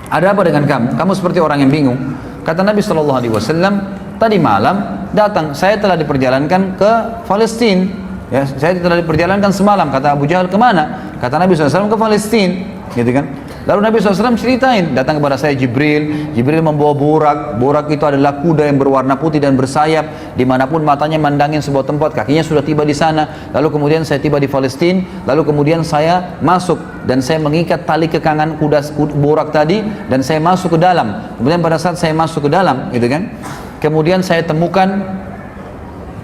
ada apa dengan kamu? Kamu seperti orang yang bingung. Kata Nabi SAW, tadi malam datang, saya telah diperjalankan ke Palestina. Ya, saya telah diperjalankan semalam. Kata Abu Jahal, kemana? Kata Nabi SAW, ke Palestina, gitu kan? Lalu Nabi SAW ceritain, datang kepada saya Jibril membawa burak itu adalah kuda yang berwarna putih dan bersayap, dimanapun matanya mandangin sebuah tempat, kakinya sudah tiba di sana. Lalu kemudian saya tiba di Palestina, lalu kemudian saya masuk dan saya mengikat tali kekangan kuda burak tadi dan saya masuk ke dalam. Kemudian pada saat saya masuk ke dalam, gitu kan, kemudian saya temukan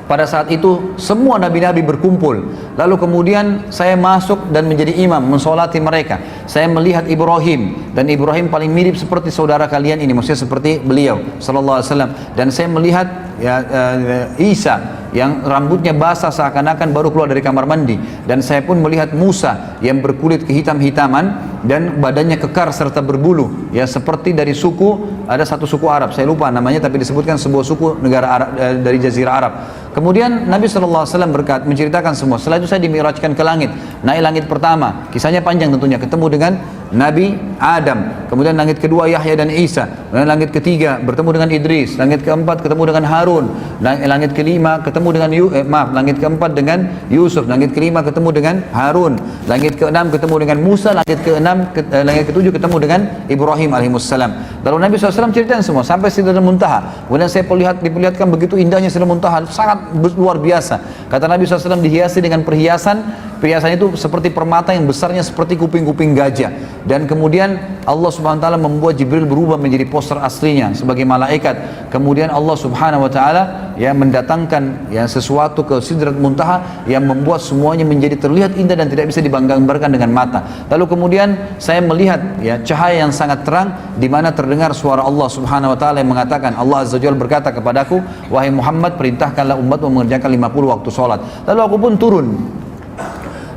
pada saat itu semua nabi-nabi berkumpul. Lalu kemudian saya masuk dan menjadi imam, mensolati mereka. Saya melihat Ibrahim, dan Ibrahim paling mirip seperti saudara kalian ini, maksudnya seperti beliau sallallahu alaihi wasallam. Dan saya melihat Isa yang rambutnya basah seakan-akan baru keluar dari kamar mandi. Dan saya pun melihat Musa yang berkulit kehitam-hitaman dan badannya kekar serta berbulu, ya seperti dari suku, ada satu suku Arab, saya lupa namanya, tapi disebutkan sebuah suku negara Arab, dari Jazirah Arab. Kemudian Nabi SAW menceritakan semua. Setelah itu saya dimi'rajkan ke langit, naik langit pertama, kisahnya panjang tentunya, ketemu dengan Nabi Adam, kemudian langit kedua Yahya dan Isa, kemudian langit ketiga bertemu dengan Idris, langit keempat ketemu dengan Harun, langit kelima ketemu dengan langit keempat dengan Yusuf, langit kelima ketemu dengan Harun, langit keenam ketemu dengan Musa, langit ketujuh ketemu dengan Ibrahim alaihissalam. Lalu Nabi SAW ceritakan semua sampai Sidratul Muntaha. Kemudian saya diperlihatkan begitu indahnya Sidratul Muntaha, sangat luar biasa. Kata Nabi SAW, dihiasi dengan perhiasan itu seperti permata yang besarnya seperti kuping-kuping gajah. Dan kemudian Allah Subhanahu wa taala membuat Jibril berubah menjadi poster aslinya sebagai malaikat. Kemudian Allah Subhanahu wa taala ya mendatangkan ya sesuatu ke Sidratul Muntaha yang membuat semuanya menjadi terlihat indah dan tidak bisa digambarkan dengan mata. Lalu kemudian saya melihat ya cahaya yang sangat terang di mana terdengar suara Allah Subhanahu wa taala yang mengatakan, Allah Azza wa Jalla berkata kepadaku, wahai Muhammad, perintahkanlah umatmu mengerjakan 50 waktu sholat. Lalu aku pun turun.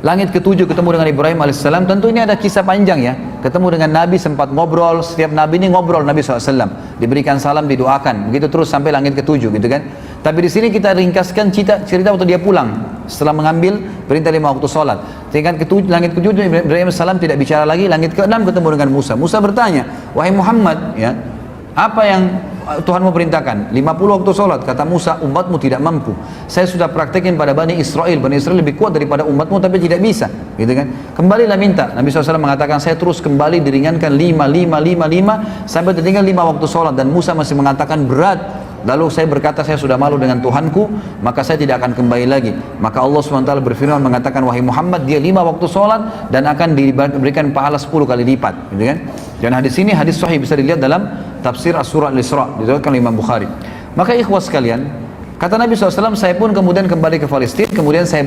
Langit ketujuh ketemu dengan Ibrahim alaihissalam. Tentu ini ada kisah panjang ya. Ketemu dengan Nabi, sempat ngobrol. Setiap Nabi ini ngobrol Nabi SAW. Diberikan salam, didoakan. Begitu terus sampai langit ketujuh gitu kan. Tapi di sini kita ringkaskan cerita waktu dia pulang. Setelah mengambil perintah 5 waktu sholat. Langit ketujuh Ibrahim alaihissalam tidak bicara lagi. Langit ke-6 ketemu dengan Musa. Musa bertanya, wahai Muhammad, ya, apa yang Tuhan mau perintahkan? 50 waktu sholat. Kata Musa, umatmu tidak mampu. Saya sudah praktekin pada Bani Israel. Bani Israel lebih kuat daripada umatmu tapi tidak bisa, gitu kan. Kembalilah minta. Nabi SAW mengatakan, saya terus kembali diringankan 5 sampai tertinggal 5 waktu sholat. Dan Musa masih mengatakan berat. Lalu saya berkata, saya sudah malu dengan Tuhanku, maka saya tidak akan kembali lagi. Maka Allah SWT berfirman mengatakan, wahai Muhammad, dia 5 waktu sholat dan akan diberikan pahala 10 kali lipat, gitu kan. Dan hadis ini hadis sahih, bisa dilihat dalam tafsir As-Surah Al-Isra, diriwayatkan oleh Imam Bukhari. Maka ikhwas sekalian, kata Nabi SAW, saya pun kemudian kembali ke Palestina, kemudian saya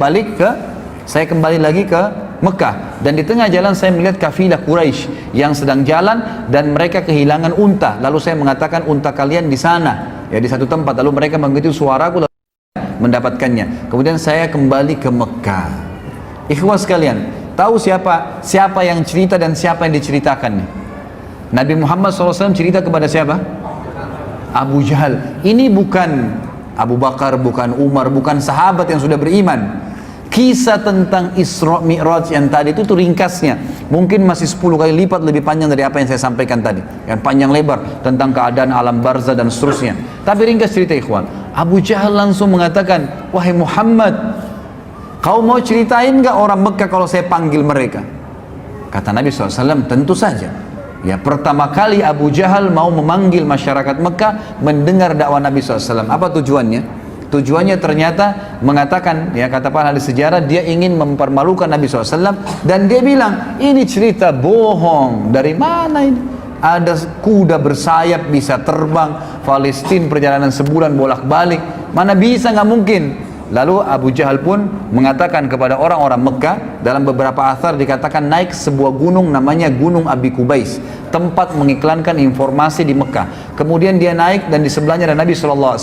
kembali lagi ke Mekah, dan di tengah jalan saya melihat kafilah Quraisy yang sedang jalan dan mereka kehilangan unta. Lalu saya mengatakan, unta kalian di sana, ya, di satu tempat. Lalu mereka mengikuti suaraku lalu mendapatkannya. Kemudian saya kembali ke Mekah. Ikhwas sekalian, tahu siapa yang cerita dan siapa yang diceritakan? Nabi Muhammad SAW cerita kepada siapa? Abu Jahal. Ini bukan Abu Bakar, bukan Umar, bukan sahabat yang sudah beriman. Kisah tentang Isra Mi'raj yang tadi itu ringkasnya. Mungkin masih 10 kali lipat lebih panjang dari apa yang saya sampaikan tadi. Yang panjang lebar tentang keadaan alam barzah dan seterusnya. Tapi ringkas cerita ikhwan. Abu Jahal langsung mengatakan, wahai Muhammad, kau mau ceritain nggak orang Mekah kalau saya panggil mereka? Kata Nabi SAW, tentu saja. Ya, pertama kali Abu Jahal mau memanggil masyarakat Mekah mendengar dakwah Nabi SAW. Apa tujuannya? Tujuannya ternyata mengatakan, ya, kata para ahli sejarah, dia ingin mempermalukan Nabi SAW. Dan dia bilang, ini cerita bohong. Dari mana ini? Ada kuda bersayap bisa terbang, Palestina perjalanan sebulan bolak-balik, mana bisa, nggak mungkin. Lalu Abu Jahal pun mengatakan kepada orang-orang Mekah, dalam beberapa athar dikatakan naik sebuah gunung namanya Gunung Abi Kubais, tempat mengiklankan informasi di Mekah. Kemudian dia naik dan di sebelahnya ada Nabi SAW.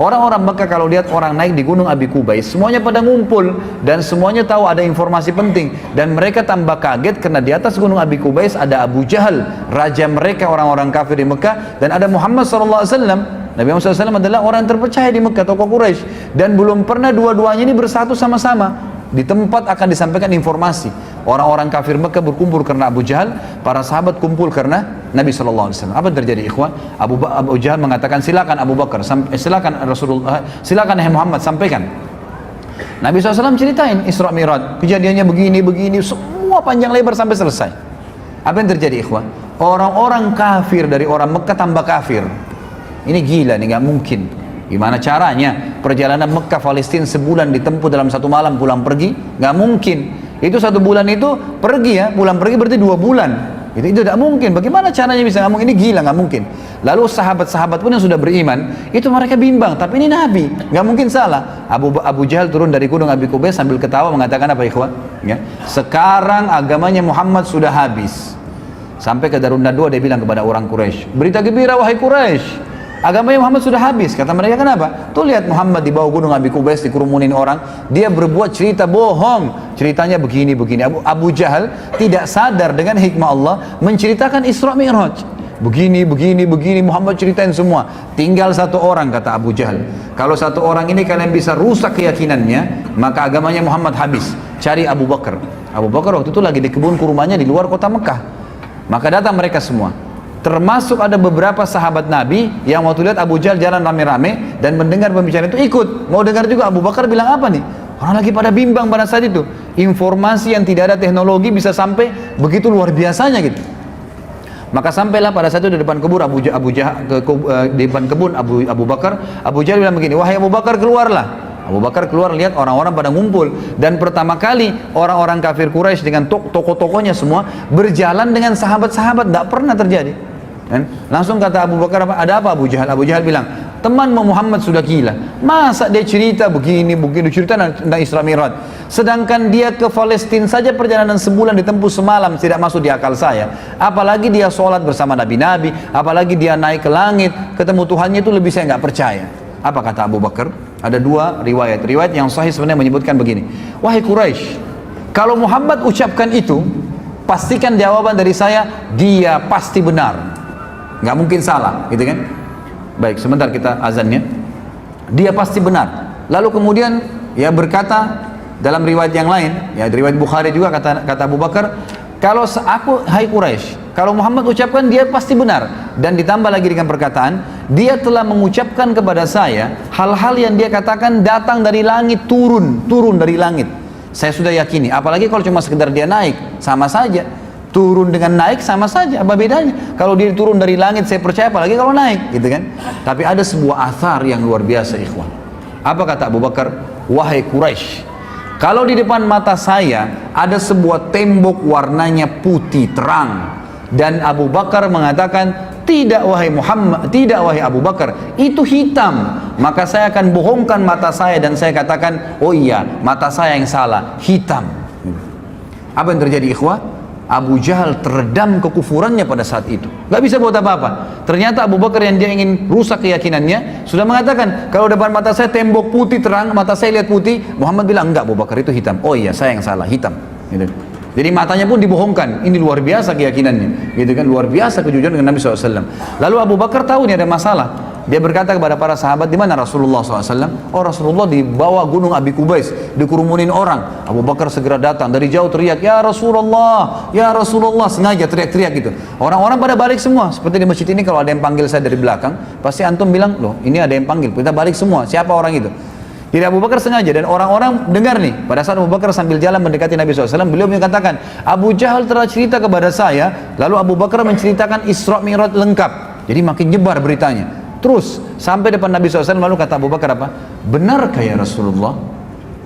Orang-orang Mekah kalau lihat orang naik di Gunung Abi Kubais, semuanya pada ngumpul dan semuanya tahu ada informasi penting. Dan mereka tambah kaget karena di atas Gunung Abi Kubais ada Abu Jahal, raja mereka orang-orang kafir di Mekah, dan ada Muhammad SAW. Nabi Muhammad SAW adalah orang yang terpercaya di Mekah, tokoh Quraisy, dan belum pernah dua-duanya ini bersatu sama-sama di tempat akan disampaikan informasi. Orang-orang kafir Mekah berkumpul karena Abu Jahal, para sahabat kumpul karena Nabi SAW. Apa terjadi ikhwan? Abu Jahal mengatakan, silakan Abu Bakar, silakan Rasulullah, silakan Muhammad, sampaikan. Nabi SAW ceritain Isra Mi'raj, kejadiannya begini, semua panjang lebar sampai selesai. Apa yang terjadi ikhwan? Orang-orang kafir dari orang Mekah tambah kafir. Ini gila nih, nggak mungkin. Gimana caranya? Perjalanan Mekah Palestina sebulan ditempuh dalam satu malam pulang pergi? Nggak mungkin. Itu satu bulan itu pergi ya, pulang pergi berarti 2 bulan. Itu tidak mungkin. Bagaimana caranya bisa nggak mungkin? Ini gila, nggak mungkin. Lalu sahabat-sahabat pun yang sudah beriman, itu mereka bimbang. Tapi ini Nabi, nggak mungkin salah. Abu Jahal turun dari gunung Abi Kubais sambil ketawa mengatakan apa ikhwan? Ya, sekarang agamanya Muhammad sudah habis. Sampai ke Darun Nadwa dia bilang kepada orang Quraisy, berita gembira wahai Quraisy, agamanya Muhammad sudah habis. Kata mereka, kenapa? Tuh lihat Muhammad di bawah gunung Abi Kubais dikerumunin orang, dia berbuat cerita bohong, ceritanya begini. Abu Jahal tidak sadar dengan hikmah Allah menceritakan Isra Mi'raj. Begini, Muhammad ceritain semua. Tinggal satu orang, kata Abu Jahal. Kalau satu orang ini kalian bisa rusak keyakinannya, maka agamanya Muhammad habis. Cari Abu Bakar. Abu Bakar waktu itu lagi di kebun kurmanya di luar kota Mekah. Maka datang mereka semua. Termasuk ada beberapa sahabat Nabi yang waktu lihat Abu Jahal jalan rame-rame dan mendengar pembicaraan itu ikut. Mau dengar juga. Abu Bakar bilang apa nih? Orang lagi pada bimbang pada saat itu. Informasi yang tidak ada teknologi bisa sampai begitu luar biasanya gitu. Maka sampailah pada saat itu di depan kebun di depan kebun Abu Bakar. Abu Jahal bilang begini, wahai Abu Bakar, keluarlah. Abu Bakar keluar, lihat orang-orang pada ngumpul, dan pertama kali orang-orang kafir Quraisy dengan tokoh-tokohnya semua berjalan dengan sahabat-sahabat, tidak pernah terjadi. Dan langsung kata Abu Bakar, ada apa Abu Jahal? Abu Jahal bilang, temanmu Muhammad sudah gila. Masa dia cerita begini, cerita tentang Isra Mi'raj. Sedangkan dia ke Palestina saja perjalanan sebulan ditempuh semalam, tidak masuk di akal saya. Apalagi dia sholat bersama nabi-nabi, apalagi dia naik ke langit, ketemu Tuhannya, itu lebih saya nggak percaya. Apa kata Abu Bakar? Ada 2 riwayat. Riwayat yang sahih sebenarnya menyebutkan begini, wahai Quraisy, Kalau Muhammad ucapkan itu, pastikan jawaban dari saya, dia pasti benar, nggak mungkin salah, gitu kan? Baik, sebentar kita azannya. Dia pasti benar. Lalu kemudian ya berkata dalam riwayat yang lain, ya riwayat Bukhari juga, kata Abu Bakar, kalau aku, hai Quraisy, kalau Muhammad ucapkan dia pasti benar. Dan ditambah lagi dengan perkataan, dia telah mengucapkan kepada saya hal-hal yang dia katakan datang dari langit, turun dari langit. Saya sudah yakini, apalagi kalau cuma sekedar dia naik, sama saja. Turun dengan naik sama saja, apa bedanya? Kalau dia turun dari langit saya percaya, apalagi kalau naik, gitu kan? Tapi ada sebuah athar yang luar biasa, ikhwan. Apa kata Abu Bakar? Wahai Quraisy, kalau di depan mata saya ada sebuah tembok warnanya putih terang, dan Abu Bakar mengatakan, tidak wahai Muhammad, tidak wahai Abu Bakar, itu hitam, maka saya akan bohongkan mata saya dan saya katakan, oh iya, mata saya yang salah, hitam. Apa yang terjadi, ikhwah? Abu Jahal teredam kekufurannya pada saat itu, gak bisa buat apa-apa. Ternyata Abu Bakar yang dia ingin rusak keyakinannya sudah mengatakan, kalau depan mata saya tembok putih terang, mata saya lihat putih. Muhammad bilang, enggak Abu Bakar, itu hitam. Oh iya, saya yang salah, hitam, gitu. Jadi matanya pun dibohongkan. Ini luar biasa keyakinannya, gitu kan? Luar biasa kejujuran dengan Nabi SAW. Lalu Abu Bakar tahu ini ada masalah. Dia berkata kepada para sahabat, di mana Rasulullah SAW? Oh, Rasulullah di bawah gunung Abi Kubais, dikerumunin orang. Abu Bakar segera datang dari jauh teriak, ya Rasulullah, ya Rasulullah, sengaja teriak-teriak gitu. Orang-orang pada balik semua. Seperti di masjid ini kalau ada yang panggil saya dari belakang, pasti antum bilang, loh ini ada yang panggil, kita balik semua. Siapa orang itu? Jadi Abu Bakar sengaja, dan orang-orang dengar nih. Pada saat Abu Bakar sambil jalan mendekati Nabi SAW, beliau mengatakan, Abu Jahal telah cerita kepada saya. Lalu Abu Bakar menceritakan Isra Mi'raj lengkap. Jadi makin nyebar beritanya. Terus sampai depan Nabi SAW, lalu kata Abu Bakar apa? Benarkah ya Rasulullah?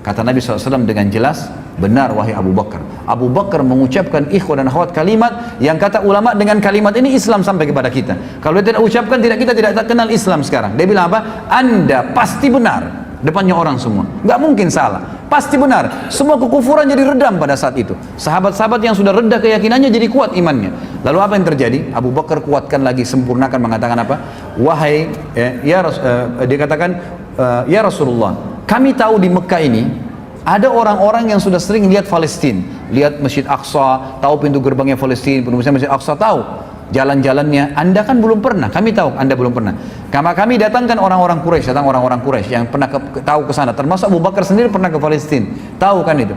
Kata Nabi SAW dengan jelas, benar wahai Abu Bakar. Abu Bakar mengucapkan ikhwan dan akhwat kalimat yang kata ulama dengan kalimat ini Islam sampai kepada kita. Kalau dia tidak ucapkan, kita tidak kenal Islam sekarang. Dia bilang apa? Anda pasti benar. Depannya orang semua, nggak mungkin salah, pasti benar. Semua kekufuran jadi redam pada saat itu. Sahabat-sahabat yang sudah reda keyakinannya jadi kuat imannya. Lalu apa yang terjadi? Abu Bakar kuatkan lagi, sempurnakan, mengatakan apa? Wahai dia katakan, ya Rasulullah, kami tahu di Mekah ini ada orang-orang yang sudah sering lihat Palestina, lihat Masjid Aqsa, tahu pintu gerbangnya Palestina, penulisnya Masjid Aqsa, tahu jalan-jalannya. Anda kan belum pernah, kami tahu Anda belum pernah. Kami datangkan orang-orang Quraisy, datang orang-orang Quraisy yang pernah tahu ke sana, termasuk Abu Bakar sendiri pernah ke Palestina, tahu kan itu.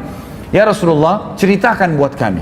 Ya Rasulullah, ceritakan buat kami.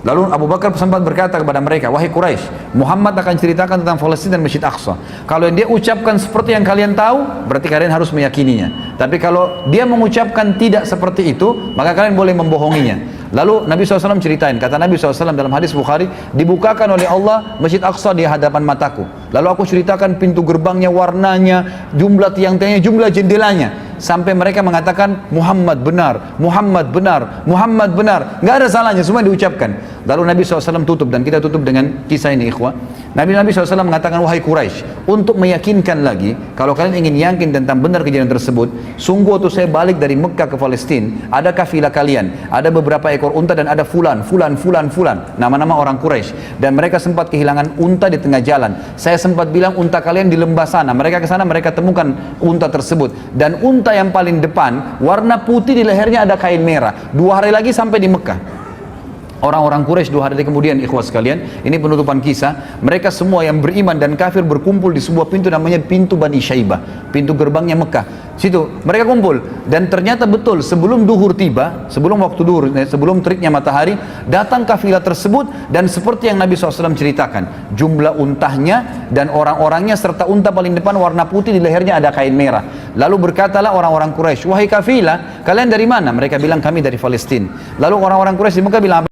Lalu Abu Bakar sempat berkata kepada mereka, wahai Quraisy, Muhammad akan ceritakan tentang Palestina dan Masjid Aqsa. Kalau dia ucapkan seperti yang kalian tahu, berarti kalian harus meyakininya. Tapi kalau dia mengucapkan tidak seperti itu, maka kalian boleh membohonginya. Lalu Nabi SAW ceritain, kata Nabi SAW dalam hadis Bukhari, dibukakan oleh Allah Masjid Aqsa di hadapan mataku. Lalu aku ceritakan pintu gerbangnya, warnanya, jumlah tiang-tiangnya, jumlah jendelanya. Sampai mereka mengatakan, Muhammad benar, Muhammad benar, Muhammad benar. Nggak ada salahnya, semua diucapkan. Lalu Nabi SAW tutup, dan kita tutup dengan kisah ini ikhwah. Nabi SAW mengatakan, wahai Quraisy, untuk meyakinkan lagi, kalau kalian ingin yakin tentang benar kejadian tersebut, sungguh waktu saya balik dari Mekah ke Palestina, ada kafilah kalian, ada beberapa ekor unta dan ada fulan, nama-nama orang Quraisy, dan mereka sempat kehilangan unta di tengah jalan. Saya sempat bilang unta kalian di lembah sana. Mereka ke sana, mereka temukan unta tersebut, dan unta yang paling depan warna putih, di lehernya ada kain merah. 2 hari lagi sampai di Mekah. Orang-orang Quraisy 2 hari kemudian, ikhwas sekalian, ini penutupan kisah, mereka semua yang beriman dan kafir berkumpul di sebuah pintu namanya pintu Bani Syaibah, pintu gerbangnya Mekah. Situ mereka kumpul, dan ternyata betul sebelum duhur tiba, sebelum waktu duhur, sebelum teriknya matahari, datang kafilah tersebut, dan seperti yang Nabi SAW ceritakan, jumlah untahnya dan orang-orangnya, serta unta paling depan warna putih, di lehernya ada kain merah. Lalu berkatalah orang-orang Quraisy, wahai kafilah, kalian dari mana? Mereka bilang kami dari Palestina. Lalu orang-orang Quraisy di Mekah bilang,